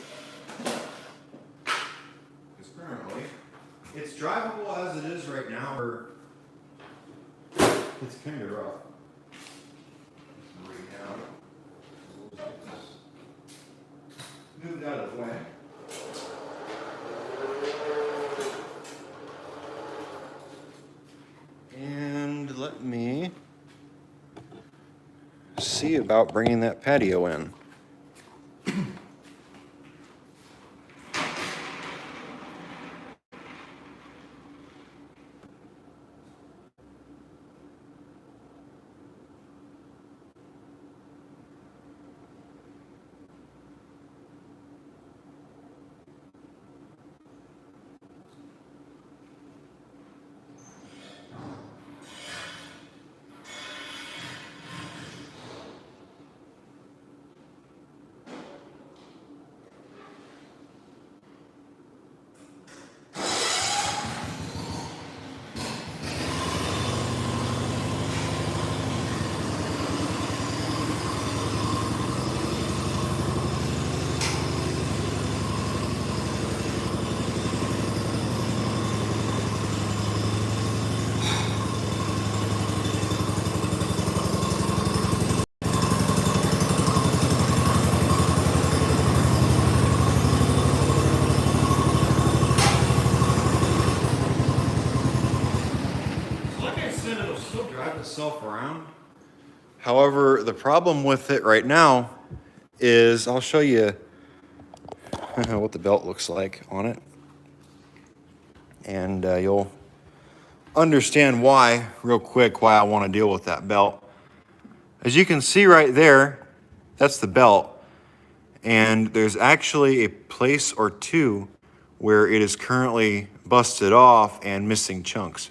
Because currently, it's drivable as it is right now, or it's kind of rough. Right now, we'll just get this moved out of the way. And let me see about bringing that patio in. Itself around. However, the problem with it right now is I'll show you what the belt looks like on it, and you'll understand why real quick why I want to deal with that belt. As you can see right there, that's the belt, and there's actually a place or two where it is currently busted off and missing chunks.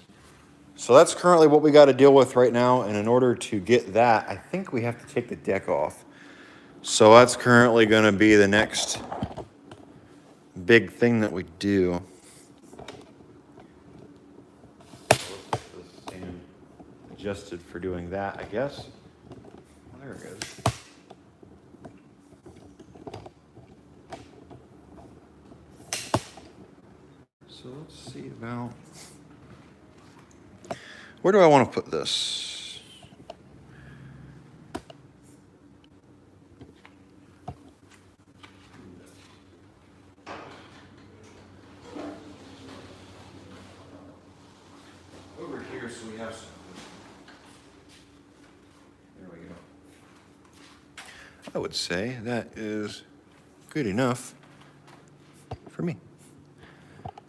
So that's currently what we got to deal with right now, and in order to get that, I think we have to take the deck off. So that's currently going to be the next big thing that we do. Stand adjusted for doing that, I guess. There it goes. So let's see about... Where do I want to put this? Over here, so we have some. There we go. I would say that is good enough for me.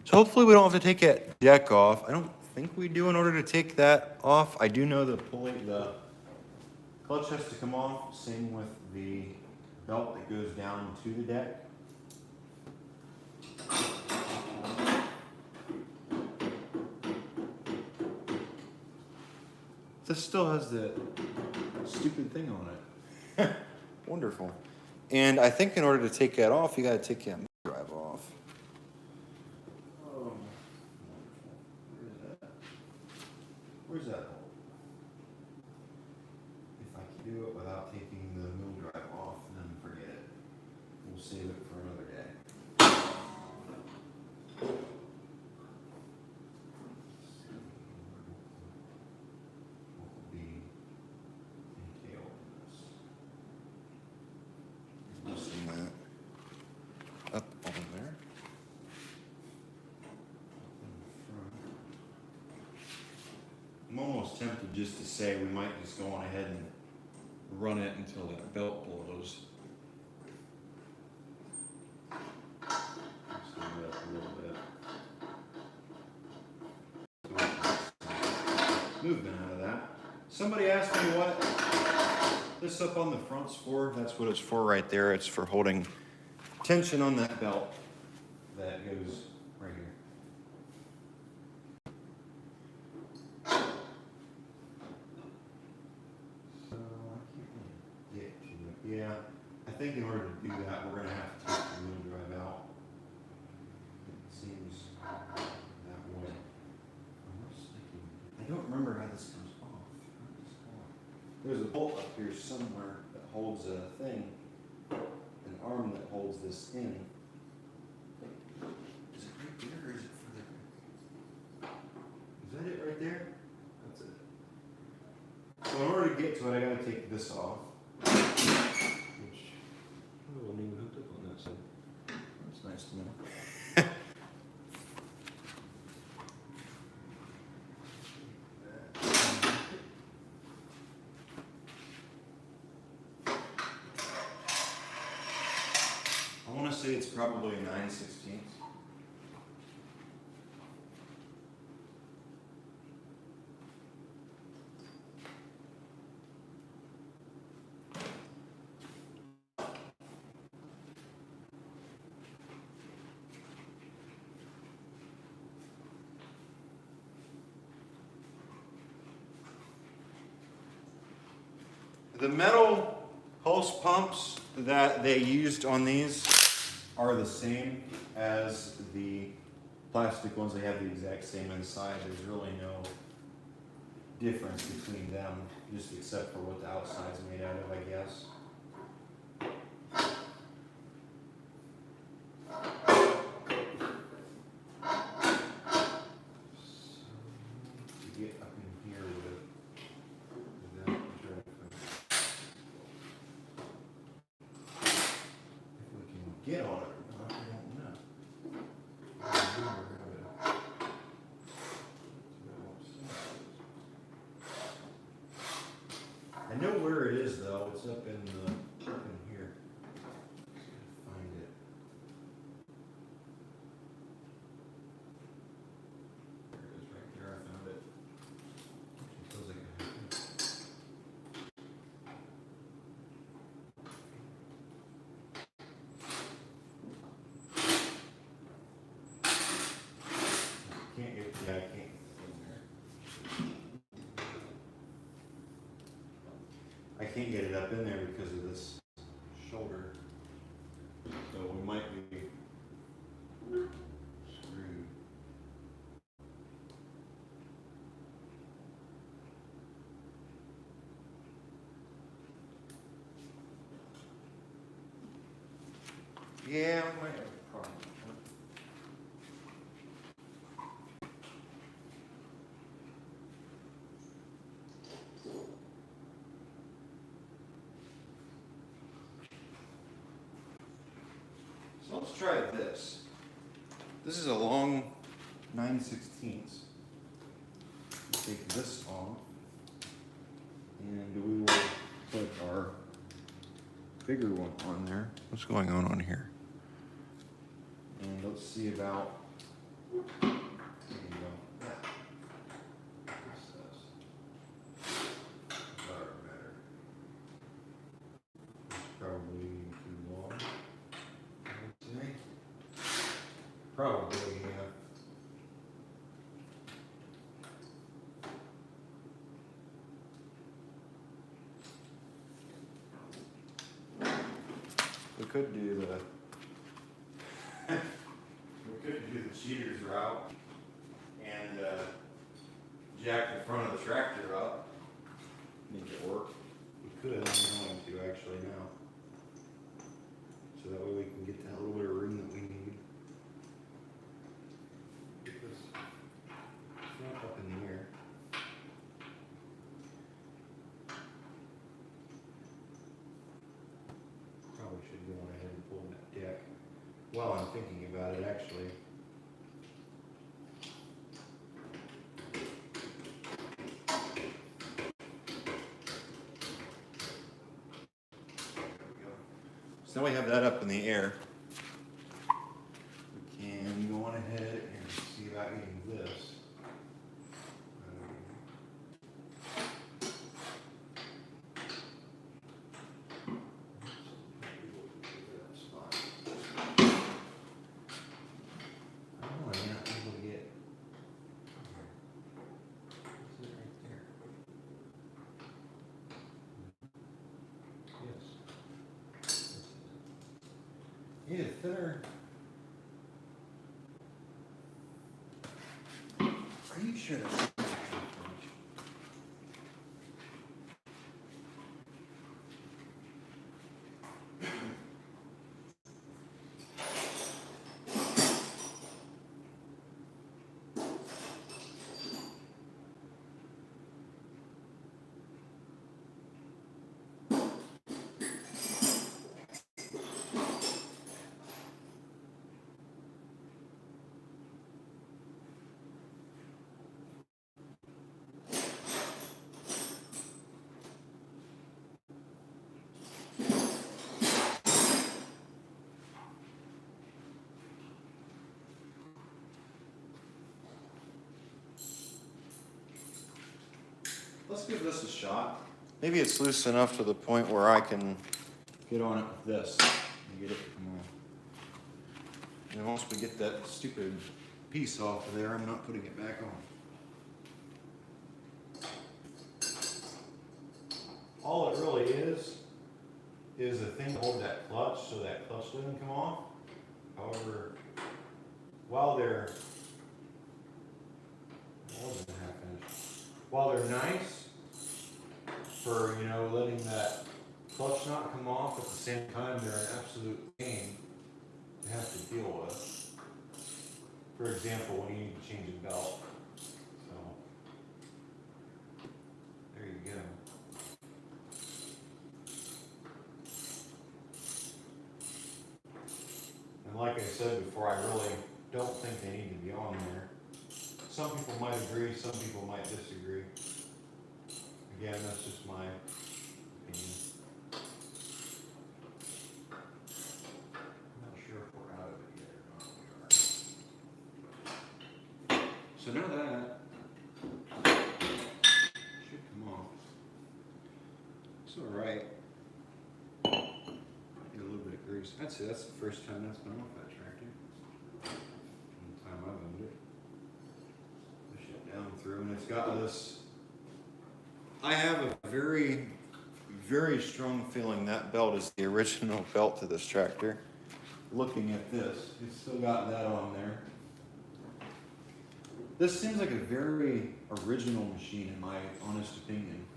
So hopefully we don't have to take that deck off. I don't think we do in order to take that off. I do know the clutch has to come off. Same with the belt that goes down to the deck. This still has the stupid thing on it. Wonderful. And I think in order to take that off, you got to take that drive off. Oh, where's that hole? If I can do it without taking the mill drive off, then forget it. We'll save it for another day. Up on there. I'm almost tempted just to say we might just go on ahead and run it until that belt blows. Just move it up a little bit. Movement out of that. Somebody asked me what this up on the front's for. That's what it's for right there. It's for holding tension on that belt that goes right here. So I can't really get to it I think in order to do that, we're gonna have to take the wheel drive out. It seems that way. I don't remember how this comes off. There's a bolt up here somewhere that holds a thing, an arm that holds this in. Is it right there or is it further back? Is that it right there? That's it. So in order to get to it, I gotta take this off. Which I wasn't even hooked up on that side. That's nice to know. I want to say it's probably 9/16. The metal hose pumps that they used on these are the same as the plastic ones. They have the exact same inside. There's really no difference between them, just except for what the outside's made out of, I guess. To get up in here with that, if we can get on it or not, I don't know. I know where it is though. It's up in here. Find it. There it is, right there. I found it. It feels like can't get. Yeah, I can't get it in there. I can't get it up in there because of this shoulder. So we might be screwed. Yeah, we might have a problem. So let's try this. This is a long 9/16. Take this off, and we will put our bigger one on there. What's going on here? And let's see about. There you go. What's this? Better. It's probably too long. I would say. Probably, yeah. We could do the cheaters route and jack the front of the tractor up, make it work. We could, I'm going to actually now. So that way we can get that little bit of room that we need. Get this front up in the air. Probably should go on ahead and pull that deck. While I'm thinking about it, actually. So now we have that up in the air. We can go on ahead and see about getting this. Need a thinner. Are you sure that's Let's give this a shot. Maybe it's loose enough to the point where I can get on it with this and get it to come on. And once we get that stupid piece off of there, I'm not putting it back on. All it really is a thing to hold that clutch so that clutch doesn't come off. However, while they're nice for, you know, letting that clutch not come off, at the same time they're an absolute pain to have to deal with. For example, when you need to change a belt. So there you go. And like I said before, I really don't think they need to be on there. Some people might agree, some people might disagree. Again, that's just my opinion. I'm not sure if we're out of it yet or not. We are. So now that should come off. It's all right. Get a little bit of grease. I'd say that's the first time that's been off that tractor. From the time I've owned it. Push it down through, and it's got this. I have a very, very strong feeling that belt is the original belt to this tractor. Looking at this, it's still got that on there. This seems like a very original machine in my honest opinion.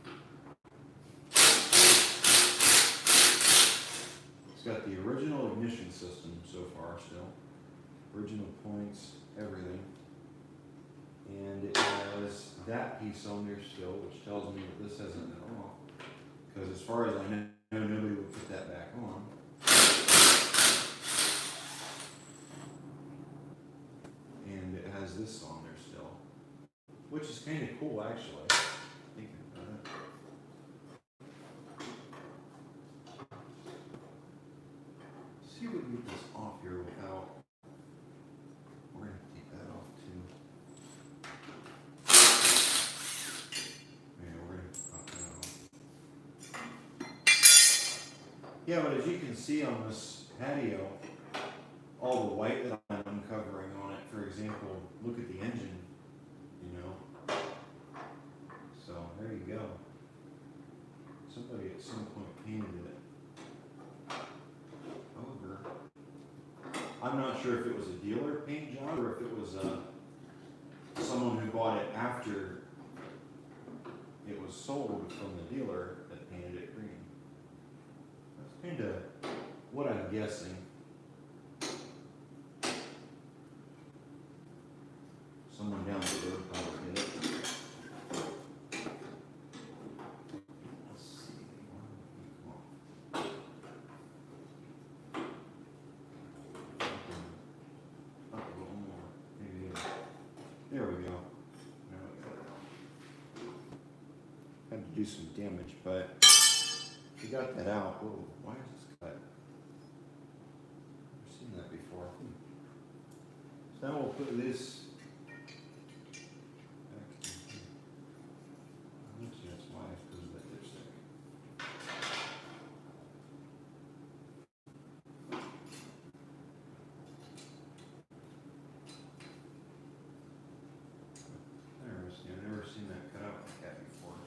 It's got the original ignition system so far still. Original points, everything. And it has that piece on there still, which tells me that this hasn't been off. Because as far as I know, nobody would put that back on. And it has this on there still, which is kind of cool actually, thinking about it. See if we can get this off here without. We're going to take that off too. Yeah, but as you can see on this patio, all the white that I'm uncovering on it, for example, look at the engine, you know. So there you go. Somebody at some point painted it over. I'm not sure if it was a dealer paint job or if it was someone who bought it after it was sold from the dealer that painted it green. That's kind of what I'm guessing. Someone down the road probably did it. Let's see. Up a little more. Maybe. There we go. Now we got it on. Had to do some damage, but we got that out. Whoa, why is this cut? I've seen that before. So now we'll put this. That's why it's because of that dipstick. Interesting. I've never seen that cut out like that before.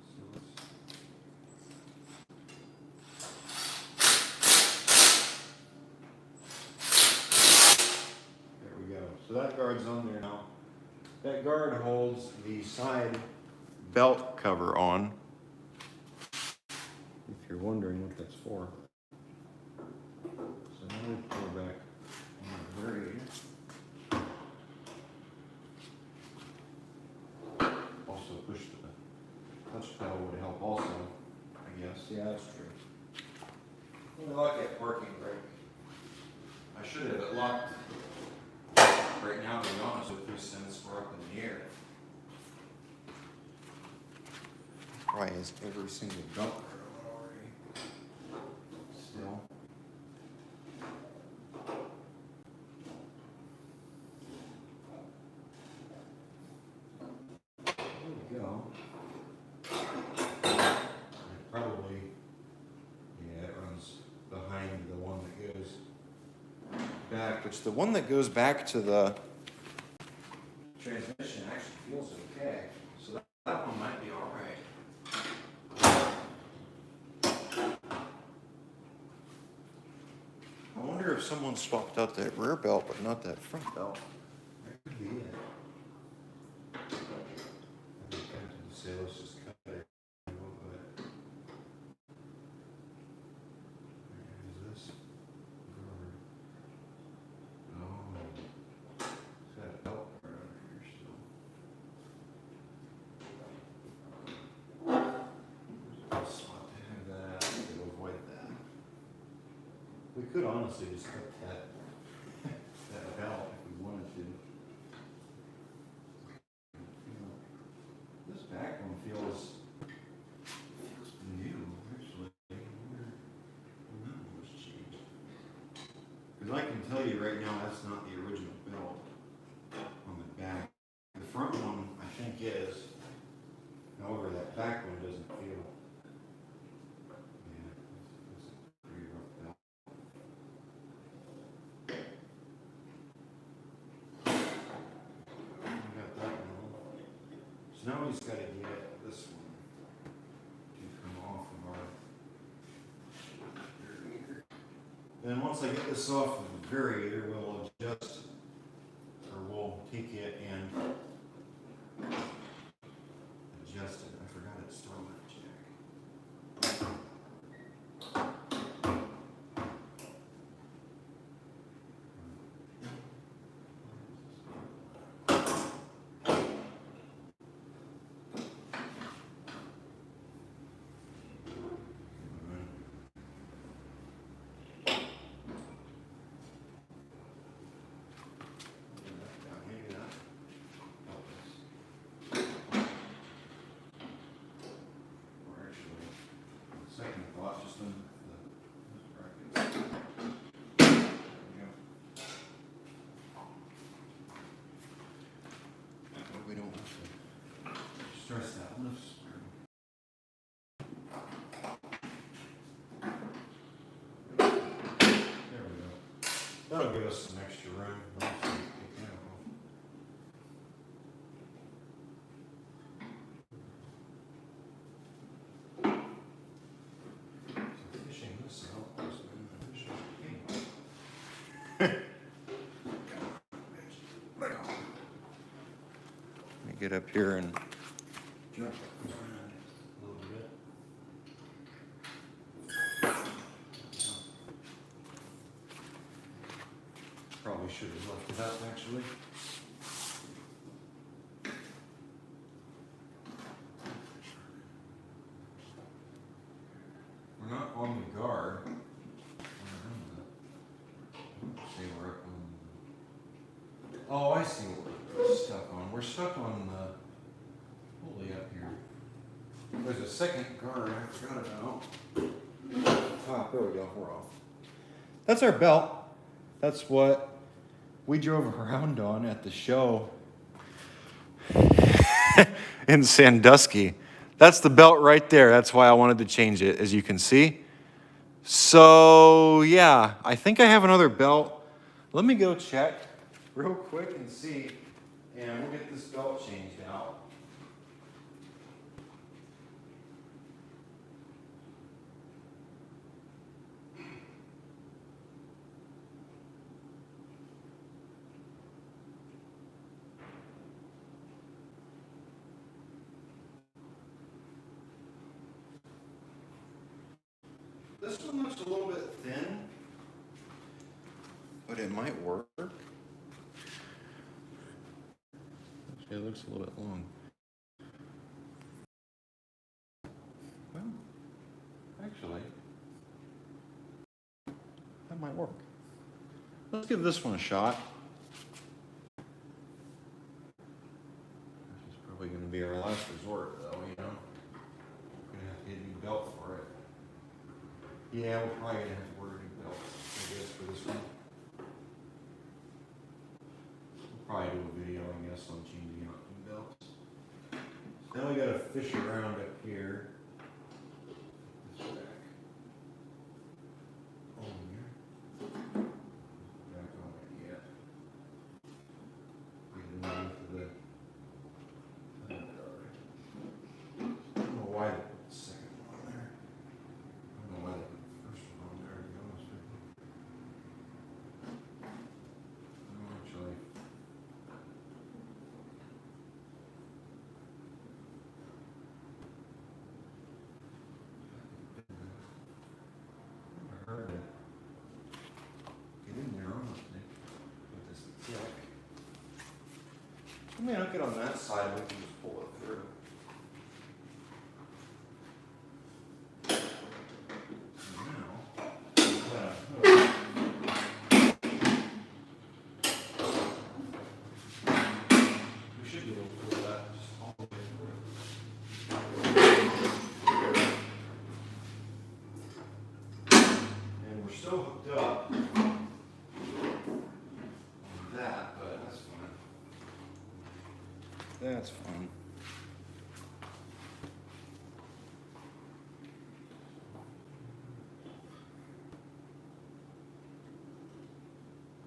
So let's That guard holds the side belt cover on. If you're wondering what that's for. So now we pull back on the very. Also push the touch pedal would help also, I guess. Yeah, that's true. I like that parking brake. I should have it locked right now, to be honest with you, since we're up in the air. Probably has every single belt already. Still. There we go. Probably, yeah, it runs behind the one that goes back, which the one that goes back to the transmission actually feels okay. So that one might be all right. I wonder if someone swapped out that rear belt, but not that front belt. That could be it. I think I have to say, let's just cut it a little bit. Is this? Oh, it's got a belt right under here still. There's a spot to have that to avoid that. We could honestly just cut that belt if we wanted to. This back one feels new, actually. None was changed. Because I can tell you right now, that's not the original belt on the back. The front one, I think, is. However, that back one doesn't feel. Yeah, it's a pretty rough belt. We got that one. So now we just got to get this one to come off of our variator. Then once I get this off of the variator, we'll adjust, or we'll take it and adjust it. I forgot it's still on that jack. Maybe not. Or actually, second thought, just on the brackets. There we go. But we don't have to stress that lift spring. There we go. That'll give us some extra room. Fishing this out has been an official pain. Let me get up here and jump around a little bit. Probably should have left it up actually. We're not on the guard. See, we're up on. Oh, I see what we're stuck on. We're stuck on the pulley up here. There's a second guard I forgot about. Ah, there we go. We're off. That's our belt. That's what we drove around on at the show in Sandusky. That's the belt right there. That's why I wanted to change it, as you can see. So, yeah, I think I have another belt. Let me go check real quick and see, and we'll get this belt changed out. This one looks a little bit thin, but it might work. It looks a little bit long. Well, actually, that might work. Let's give this one a shot. This is probably going to be our last resort, though, you know. We're going to have to get a new belt for it. Yeah, we're probably going to have to order new belts, I guess, for this one. We'll probably do a video, I guess, on changing out new belts. Now we got to fish around up here. This back. Oh, yeah. Back on it yet. Get it into the. I don't know why they put the second one on there. I don't know why they put the first one on there, to be honest with you. No, actually. I heard it. Get in there, honestly. With this deck. Let me hook it on that side, we can just pull it through. Now, we should be able to pull that just all the way through. And we're still hooked up on that, but that's fine. That's fine.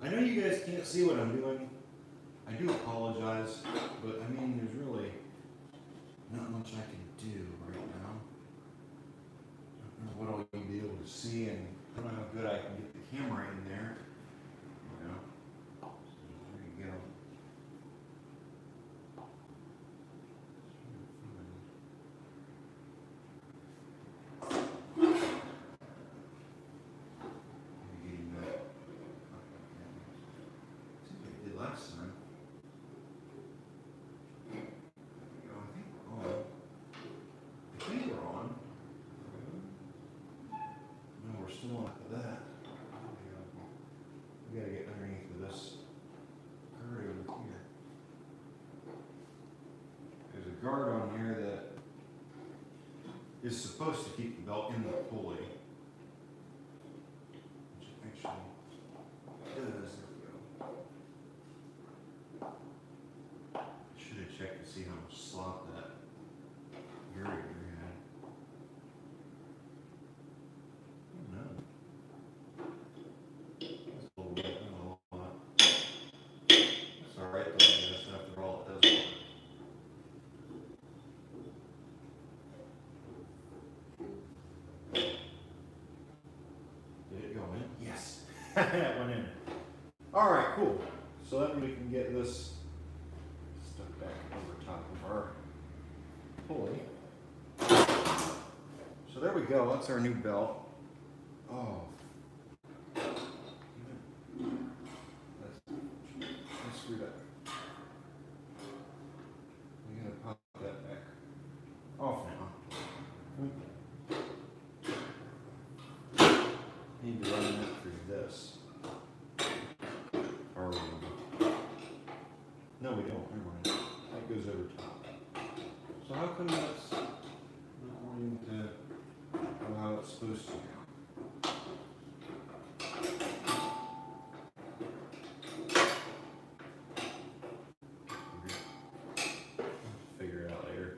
I know you guys can't see what I'm doing. I do apologize, but I mean, there's really not much I can do right now. I don't know what I'll even be able to see, and I don't know how good I can get the camera in there. You know? So there you go. Getting that. See what I did last time. There we go. I think we're on. I think we're on. No, we're still on for that. We gotta get underneath of this guard over here. There's a guard on here that is supposed to keep the belt in the pulley. Which it actually does. There we go. Should have checked to see how much slop that area had. Oh no. That's a little bit, not a whole lot. That's alright though, I guess, after all it does. Did it go in? Yes. It went in. Alright, cool. So then we can get this stuck back over top of our pulley. So there we go, that's our new belt. Oh. That's screwed up. We gotta pop that back off now. Need to run that through this. Or no, we don't. Never mind. That goes over top. So how come that's not wanting to go how it's supposed to go? Figure it out later.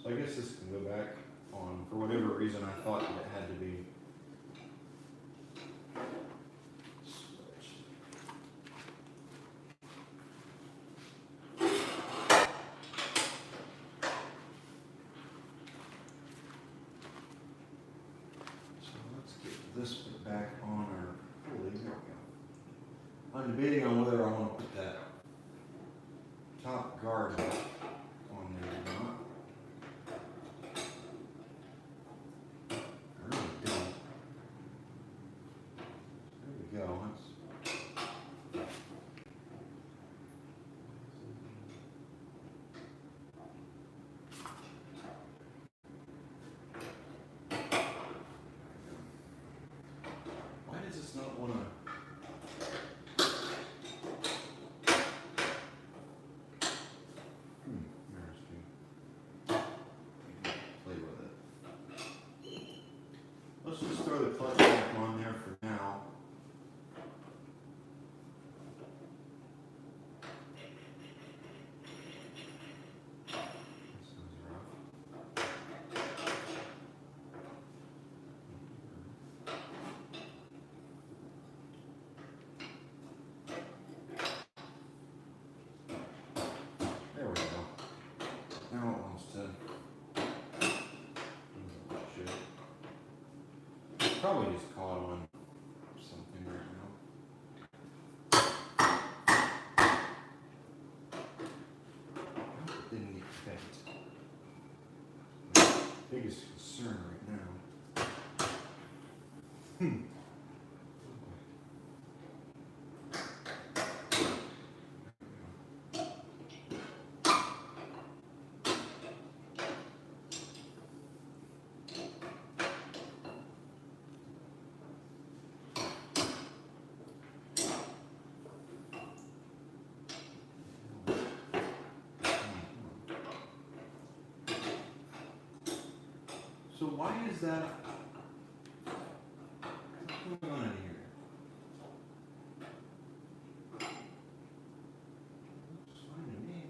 So I guess this can go back on, for whatever reason I thought that it had to be switched. So let's get this put back on our pulley. There we go. I'm debating on whether I want to put that top guard on there or not. Let's just throw the clutch back on there for now. There we go. Now it wants to. Probably just caught on something right now. I hope it didn't get bent. My biggest concern right now. So why is that? What's going on in here? Looks fine to me.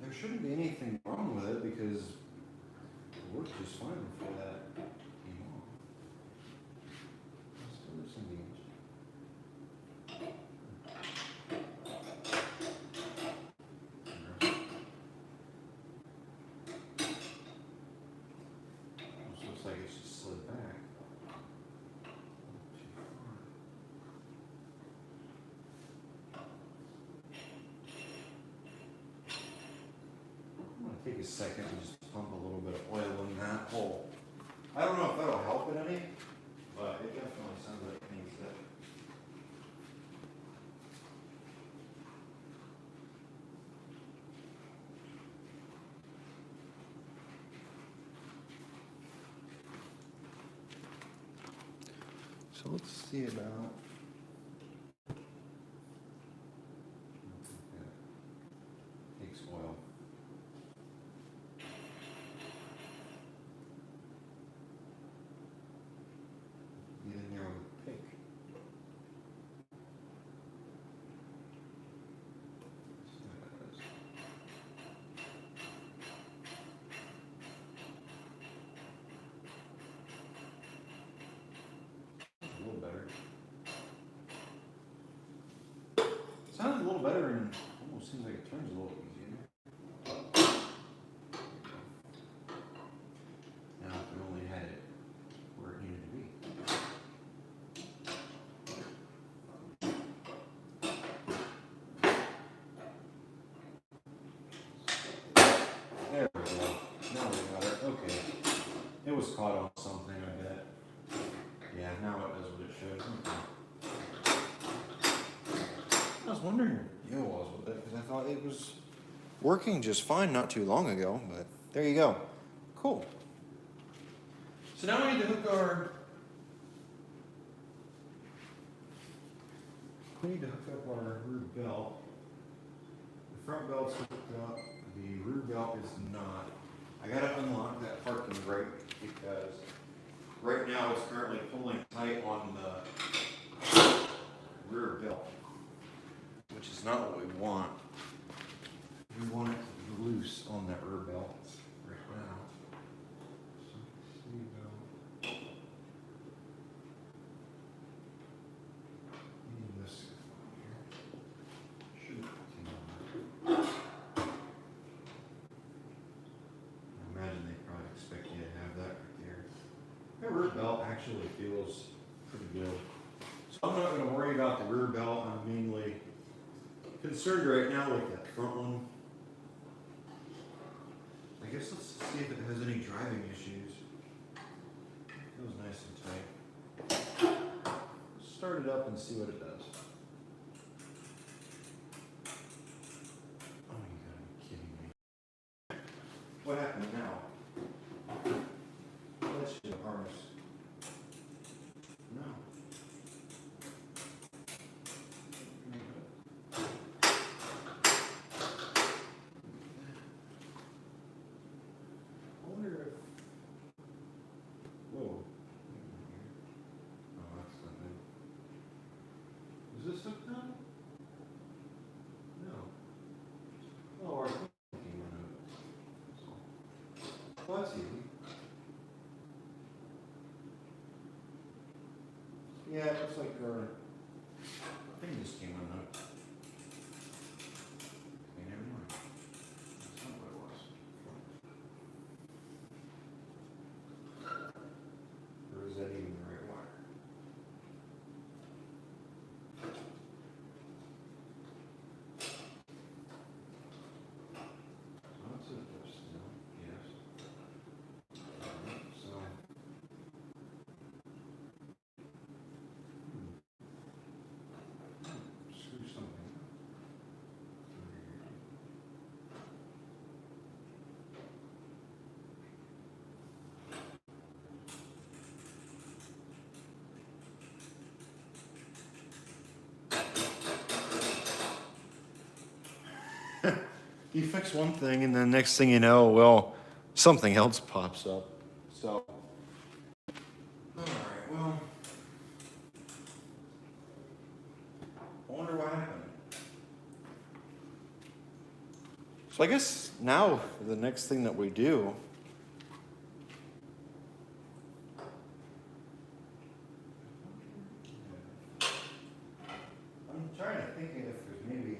There shouldn't be anything wrong with it because it worked just fine before that came on. Still some damage. Looks like it's just slid back. I'm going to take a second and just pump a little bit of oil in that hole. I don't know if that'll help it any, but it definitely sounds like it needs it. So let's see about. Takes oil. Get in there with a pick. A little better. Sounds a little better and almost seems like it turns a little easier. Now if we only had it where it needed to be. There we go. Now we got it. Okay. It was caught on something, I bet. Yeah, now it does what it should. I was wondering where the deal was with it because I thought it was working just fine not too long ago, but there you go. Cool. So now we need to hook our. We need to hook up our rear belt. The front belt's hooked up. The rear belt is not. I gotta unlock that parking brake because right now it's currently pulling tight on the rear belt, which is not what we want. We want it to be loose on that rear belt right now. So let's see about. Need this here. Should continue on. I imagine they probably expect you to have that right there. That rear belt actually feels pretty good. So I'm not going to worry about the rear belt. I'm mainly concerned right now with that front one. I guess let's see if it has any driving issues. Feels nice and tight. Let's start it up and see what it does. Oh, you gotta be kidding me. What happened now? Let's do the harness. No. Yeah, it looks like our thing just came unhooked. Okay, never mind. That's not what it was. Or is that even the right wire? That's it. No. Yes. So. Screw something. You fix one thing, and then next thing you know, well, something else pops up. So, all right, well, I wonder what happened. So I guess now the next thing that we do. I'm trying to think if there's maybe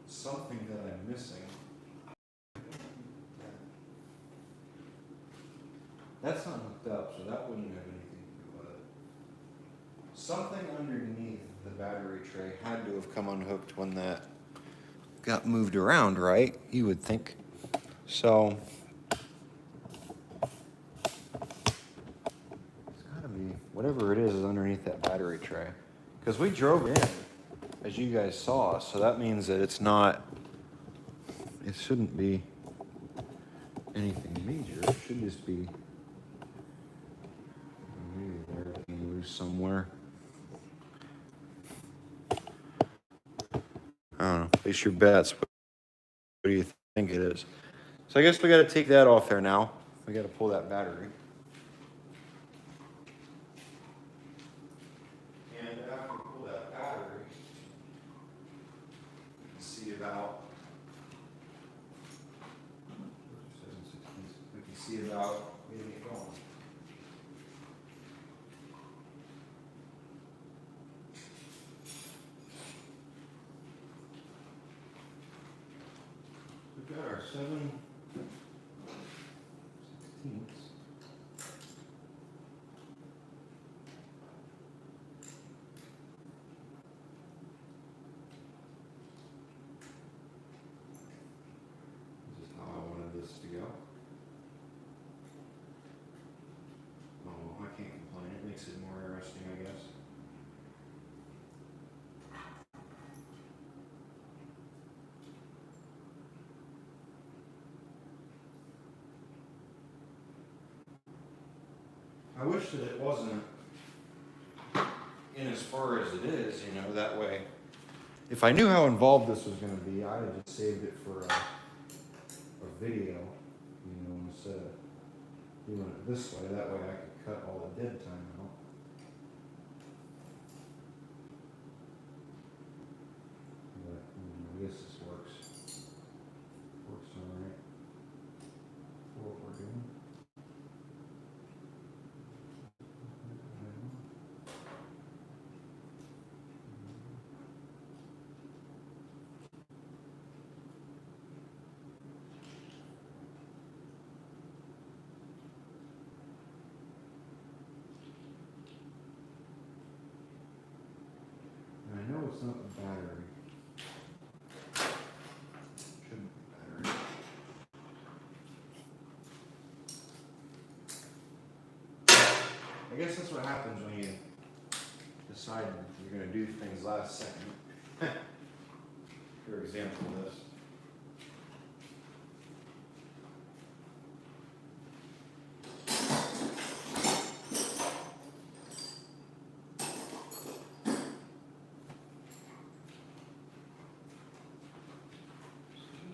something that I'm missing. That's not hooked up, so that wouldn't have anything to do with it. Something underneath the battery tray had to have come unhooked when that got moved around, right? You would think. So it's gotta be whatever it is underneath that battery tray. Because we drove in, as you guys saw, so that means that it's not, it shouldn't be anything major. It should just be maybe there being loose somewhere. I don't know. Place your bets. What do you think it is? So I guess we got to take that off there now. We got to pull that battery. And after we pull that battery, we can see about. We can see about getting it going. We've got our 7/16. This is how I wanted this to go. Oh, I can't complain. It makes it more interesting, I guess. I wish that it wasn't in as far as it is, you know, that way. If I knew how involved this was going to be, I'd have just saved it for a video, you know, instead of doing it this way. That way I could cut all the dead time out. But, I guess this works. Works all right for what we're doing. And I know it's not the battery. Shouldn't be battery. I guess that's what happens when you decide you're going to do things last second. For example, this.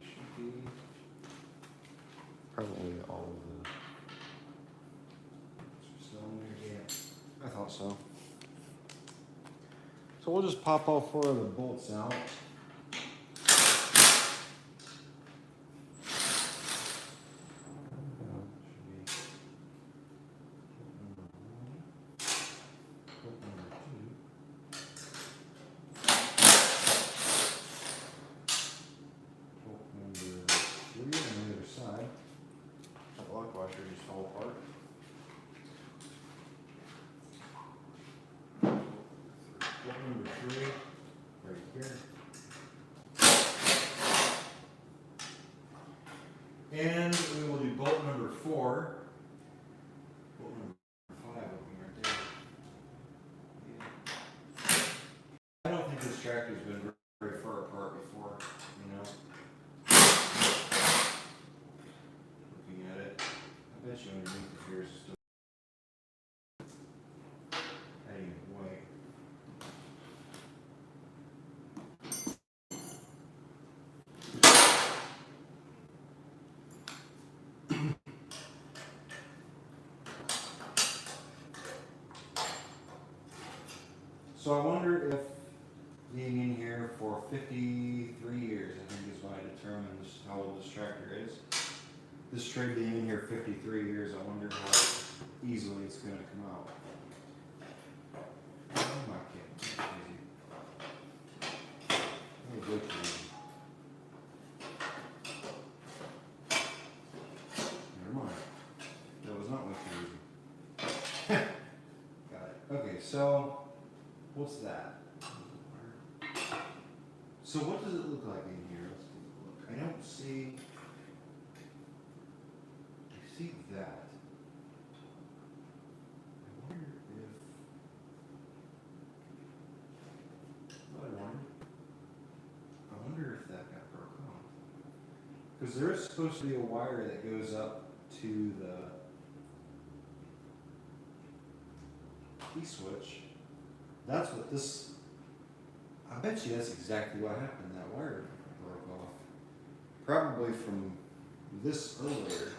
Should be probably all of the cylinders. Yeah, I thought so. So we'll just pop all 4 of the bolts out. Bolt number 2. And we will do bolt number 4. Bolt number 5 opening right there. Yeah. I don't think this tractor's been very far apart before, you know. Looking at it, I bet you underneath the gears is still heading away. So I wonder if being in here for 53 years, I think is when I determined this, how old this tractor is. This trade being in here 53 years, I wonder how easily it's going to come out. Oh my kid, crazy. Oh, good for you. Never mind. That was not way too easy. Got it. Okay, so what's that? So what does it look like in here? Let's take a look. I don't see. I see that. I wonder if. What I wonder if that got broken off. Because there is supposed to be a wire that goes up to the key switch. That's what this. I bet you that's exactly what happened. That wire broke off. Probably from this earlier.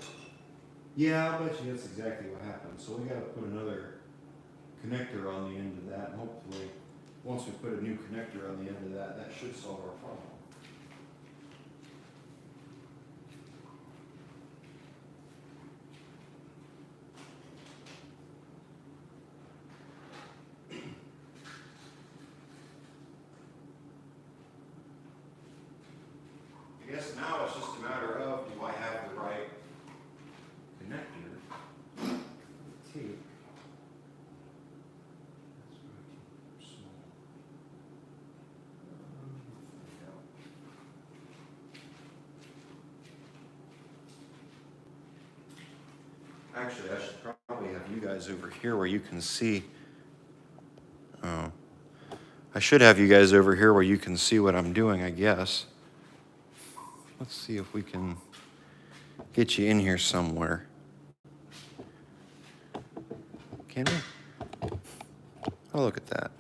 Yeah, I bet you that's exactly what happened. So we got to put another connector on the end of that. And hopefully, once we put a new connector on the end of that, that should solve our problem. I guess now it's just a matter of, do I have the right connector? Tape. That's way too small. Actually, I should probably have you guys over here where you can see. Oh. I should have you guys over here where you can see what I'm doing, I guess. Let's see if we can get you in here somewhere. Can we? Oh, look at that.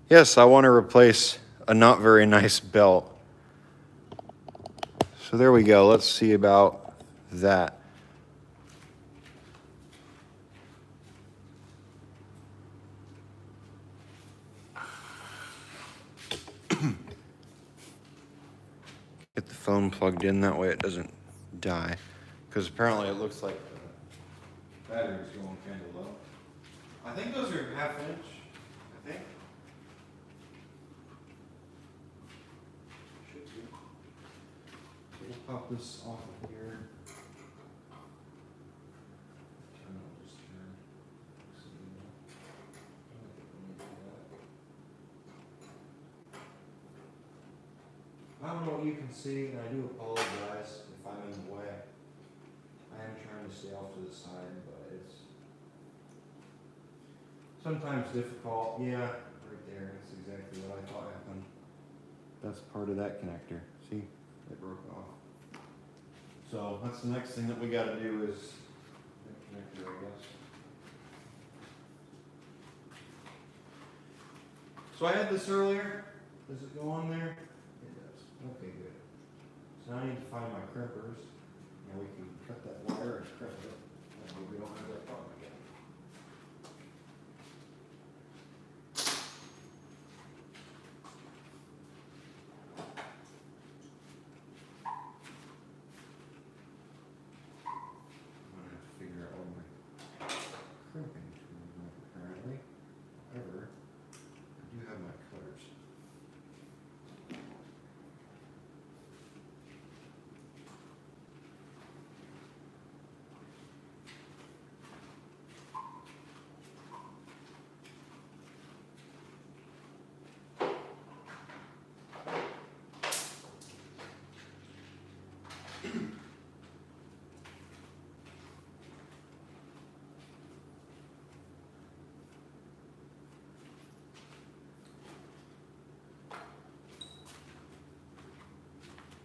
Yes, I want to replace a not very nice belt. So there we go. Let's see about that. Get the phone plugged in, that way it doesn't die. Because apparently it looks like the battery's going kind of low. I think those are 1/2 inch, I think. Should be. So we'll pop this off of here. Just turn. I don't know what you can see, and I do apologize if I'm in the way. I am trying to stay off to the side, but it's sometimes difficult. Yeah, right there. That's exactly what I thought happened. That's part of that connector. See, it broke off. So that's the next thing that we got to do is that connector, I guess. So I had this earlier. Does it go on there? Okay, good. So now I need to find my crimpers, and we can cut that wire and crimp it, and we don't have that problem again. I'm gonna have to figure out what my crimping tools are currently. However, I do have my cutters.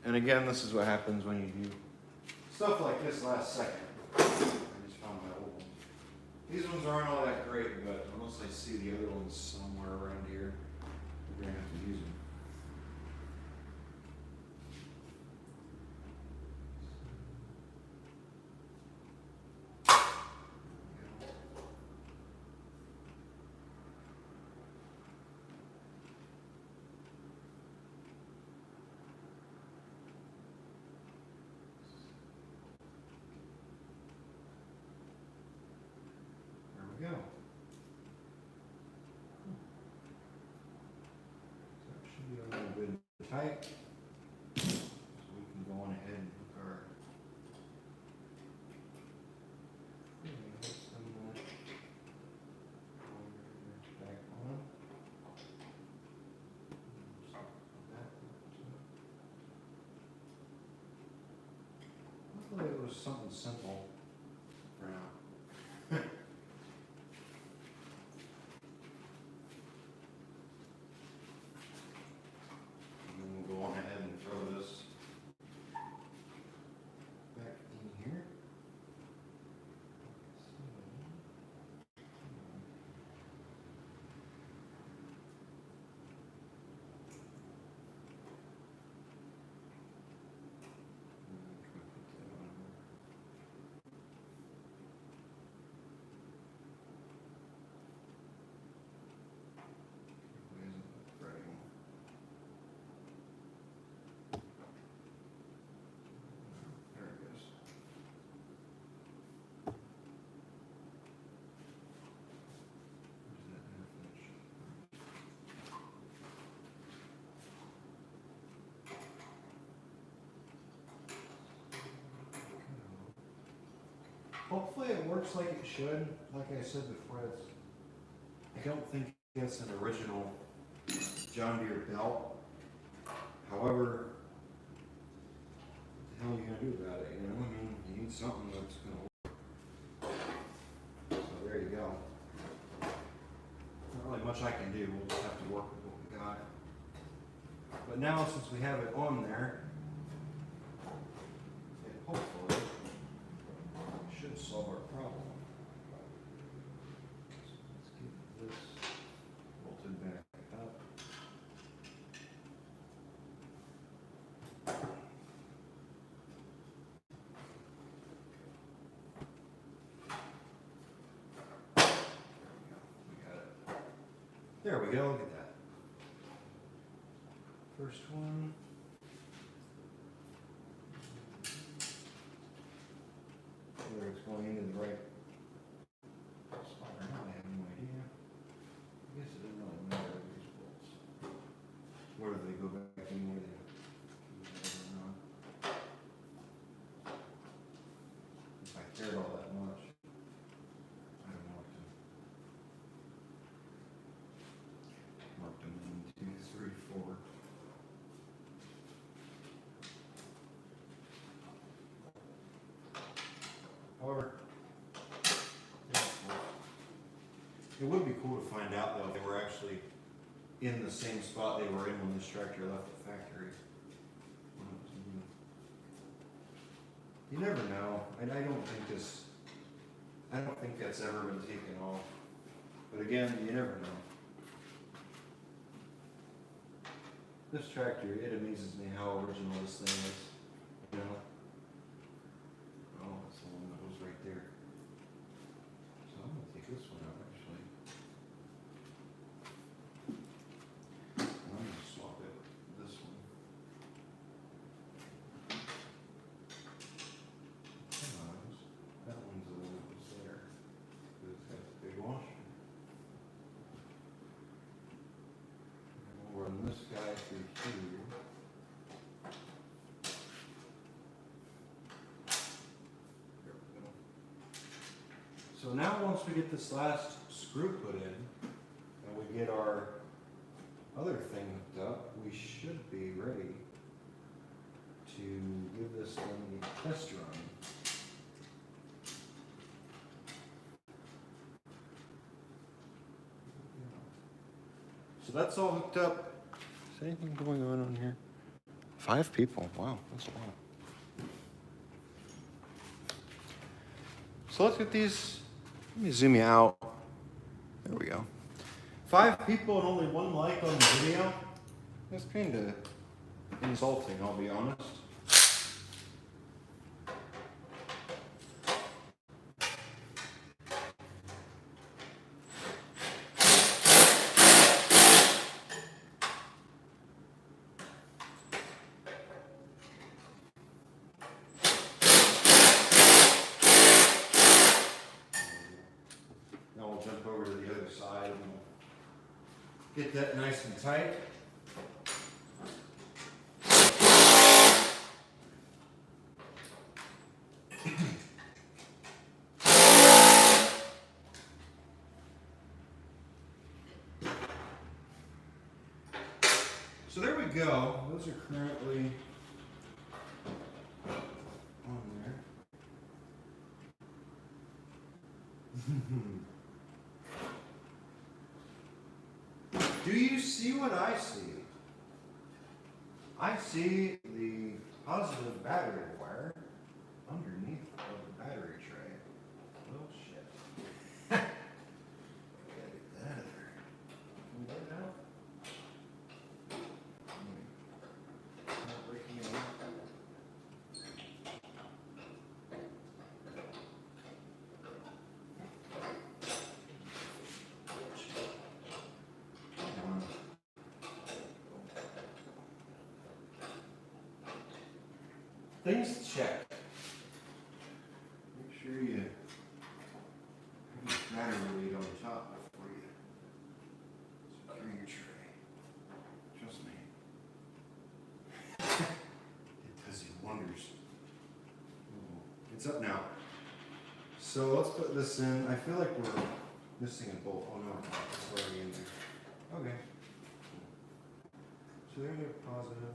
And again, this is what happens when you do stuff like this last second. I just found my old one. These ones aren't all that great, but unless I see the other ones somewhere around here, we're gonna have to use them. There we go. So it should be a little bit tight. So we can go on ahead and hook our back on. Hopefully it was something simple for now. And then we'll go on ahead and throw this back in here. There it goes. Where's that half inch? Hopefully it works like it should. Like I said before, I don't think it's an original John Deere belt. However, what the hell are you gonna do about it? You know, I mean, you need something that's gonna work. So there you go. Not really much I can do. We'll just have to work with what we got. But now, since we have it on there, it hopefully should solve our problem. So let's get this bolted back up. There we go, look at that. First one. Whether it's going into the right spot or not, I have no idea. I guess it doesn't really matter with these bolts. Where do they go back in? Where they I don't know. If I cared all that much, I don't know what to mark them 1, 2, 3, 4. However, it would be cool to find out though if they were actually in the same spot they were in when this tractor left the factory. You never know, and I don't think that's ever been taken off. But again, you never know. This tractor, it amazes me how original this thing is. You know? Oh, that's the one that was right there. So I'm gonna take this one out actually. And I'm gonna swap it with this one. That one's the one that was there. It's got the big washer. And we'll run this guy through here. There we go. So now once we get this last screw put in, and we get our other thing hooked up, we should be ready to give this thing a test run. So that's all hooked up. Is anything going on here? 5 people. Wow, that's a lot. So let's get these. Let me zoom you out. There we go. 5 people and only 1 like on the video. That's kind of insulting, I'll be honest. Now we'll jump over to the other side and get that nice and tight. So there we go. Those are currently on there. Do you see what I see? I see the positive battery wire underneath of the battery tray. Oh shit. Gotta get that out of there. Can you get that out? Not breaking it off. Things checked. Make sure you put your battery lead on the top before you secure your tray. Trust me. It does you wonders. Ooh, it's up now. So let's put this in. I feel like we're missing a bolt. Oh no, it's already in there. Okay. So there's a positive.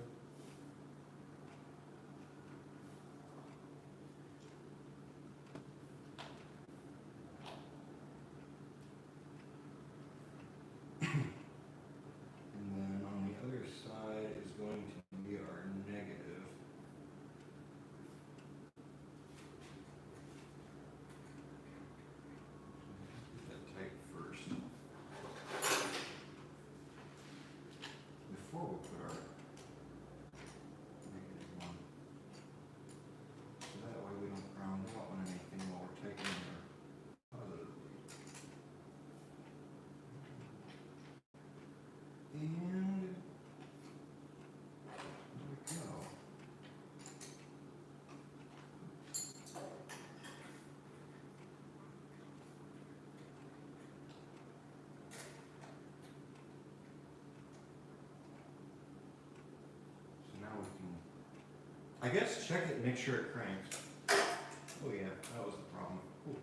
I guess check it and make sure it cranks. Oh yeah, that was the problem. Cool.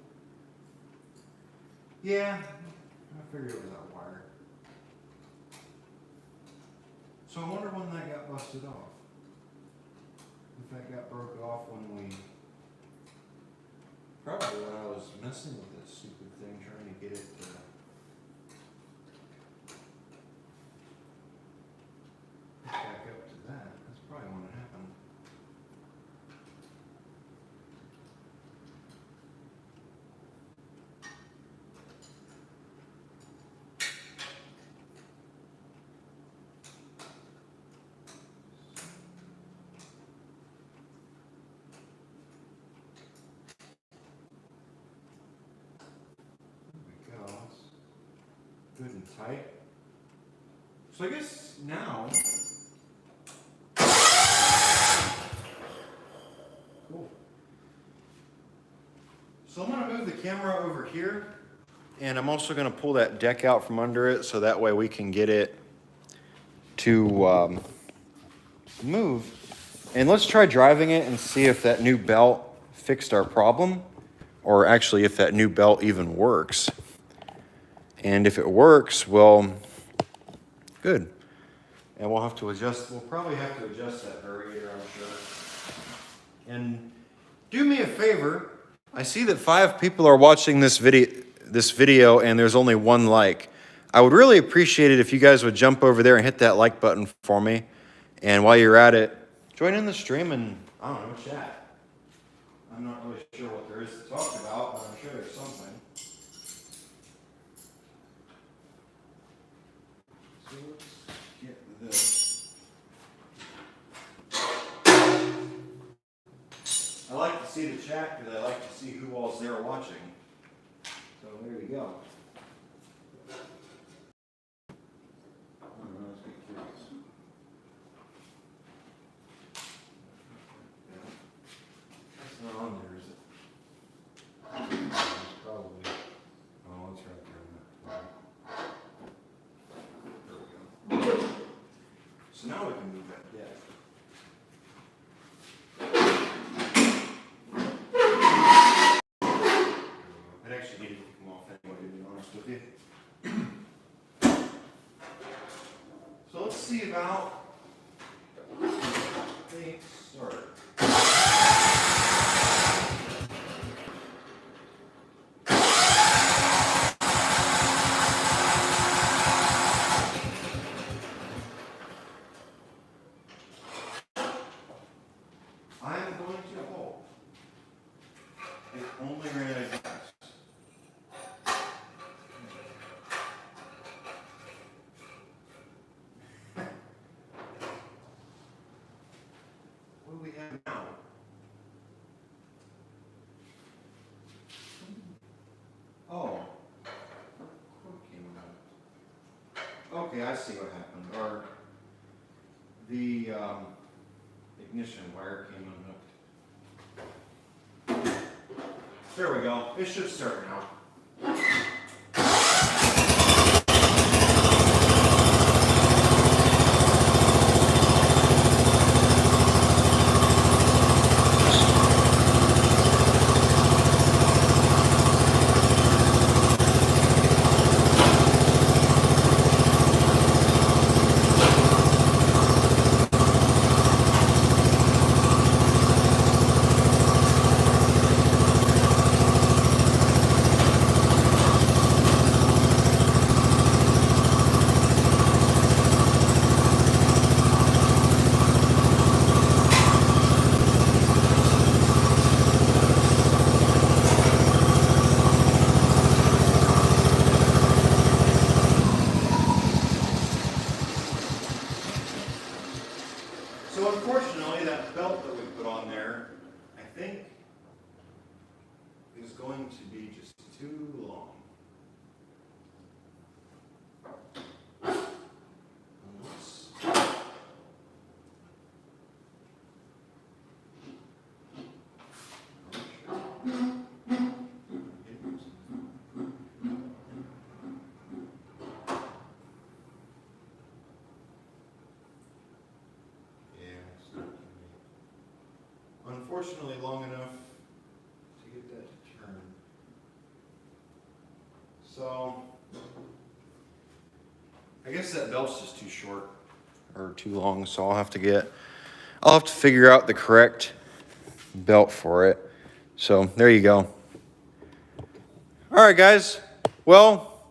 Yeah, I figured it was that wire. So I wonder when that got busted off. If that got broke off when we... Probably when I was messing with this stupid thing, trying to get it back up to that. That's probably when it happened. Good and tight. So I guess now, cool. So I'm gonna move the camera over here, and I'm also gonna pull that deck out from under it so that way we can get it to move. And let's try driving it and see if that new belt fixed our problem, or actually if that new belt even works. And if it works, well, good. And we'll have to adjust, we'll probably have to adjust that variator, I'm sure. And do me a favor, I see that 5 people are watching this video and there's only 1 like. I would really appreciate it if you guys would jump over there and hit that like button for me. And while you're at it, join in the stream and, I don't know, chat. I'm not really sure what there is to talk about, but I'm sure there's something. So let's get this. I like to see the chat because I like to see who all's there watching. So there you go. Let's get curious. That's not on there, is it? It's probably. Oh, it's right there. There we go. So now we can move that deck. It actually needed to come off anyway, to be honest with you. So let's see about things start. I'm going to hold. It only ran out of gas. What do we have now? Oh. Okay, I see what happened. The ignition wire came unhooked. There we go. It should start now. So unfortunately, that belt that we put on there, I think, is going to be just too long. Unfortunately, long enough to get that to turn. So, I guess that belt's just too short or too long, so I'll have to figure out the correct belt for it. So, there you go. All right, guys. Well,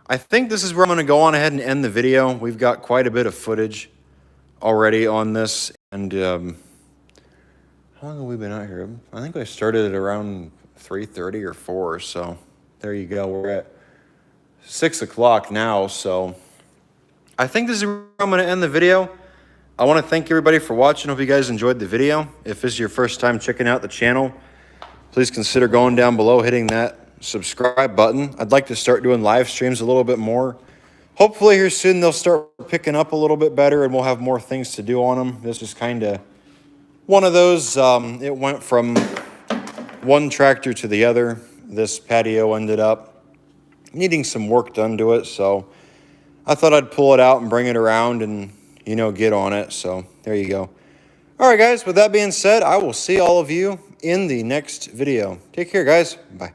I think this is where I'm going to go on ahead and end the video. We've got quite a bit of footage already on this, and how long have we been out here? I think I started at around 3:30 or 4, so there you go. We're at 6 o'clock now, so I think this is where I'm going to end the video. I want to thank everybody for watching. Hope you guys enjoyed the video. If this is your first time checking out the channel, please consider going down below, hitting that subscribe button. I'd like to start doing live streams a little bit more. Hopefully here soon they'll start picking up a little bit better and we'll have more things to do on them. This is kind of one of those, it went from one tractor to the other. This patio ended up needing some work done to it, so I thought I'd pull it out and bring it around and, get on it. So there you go. All right, guys, with that being said, I will see all of you in the next video. Take care, guys. Bye.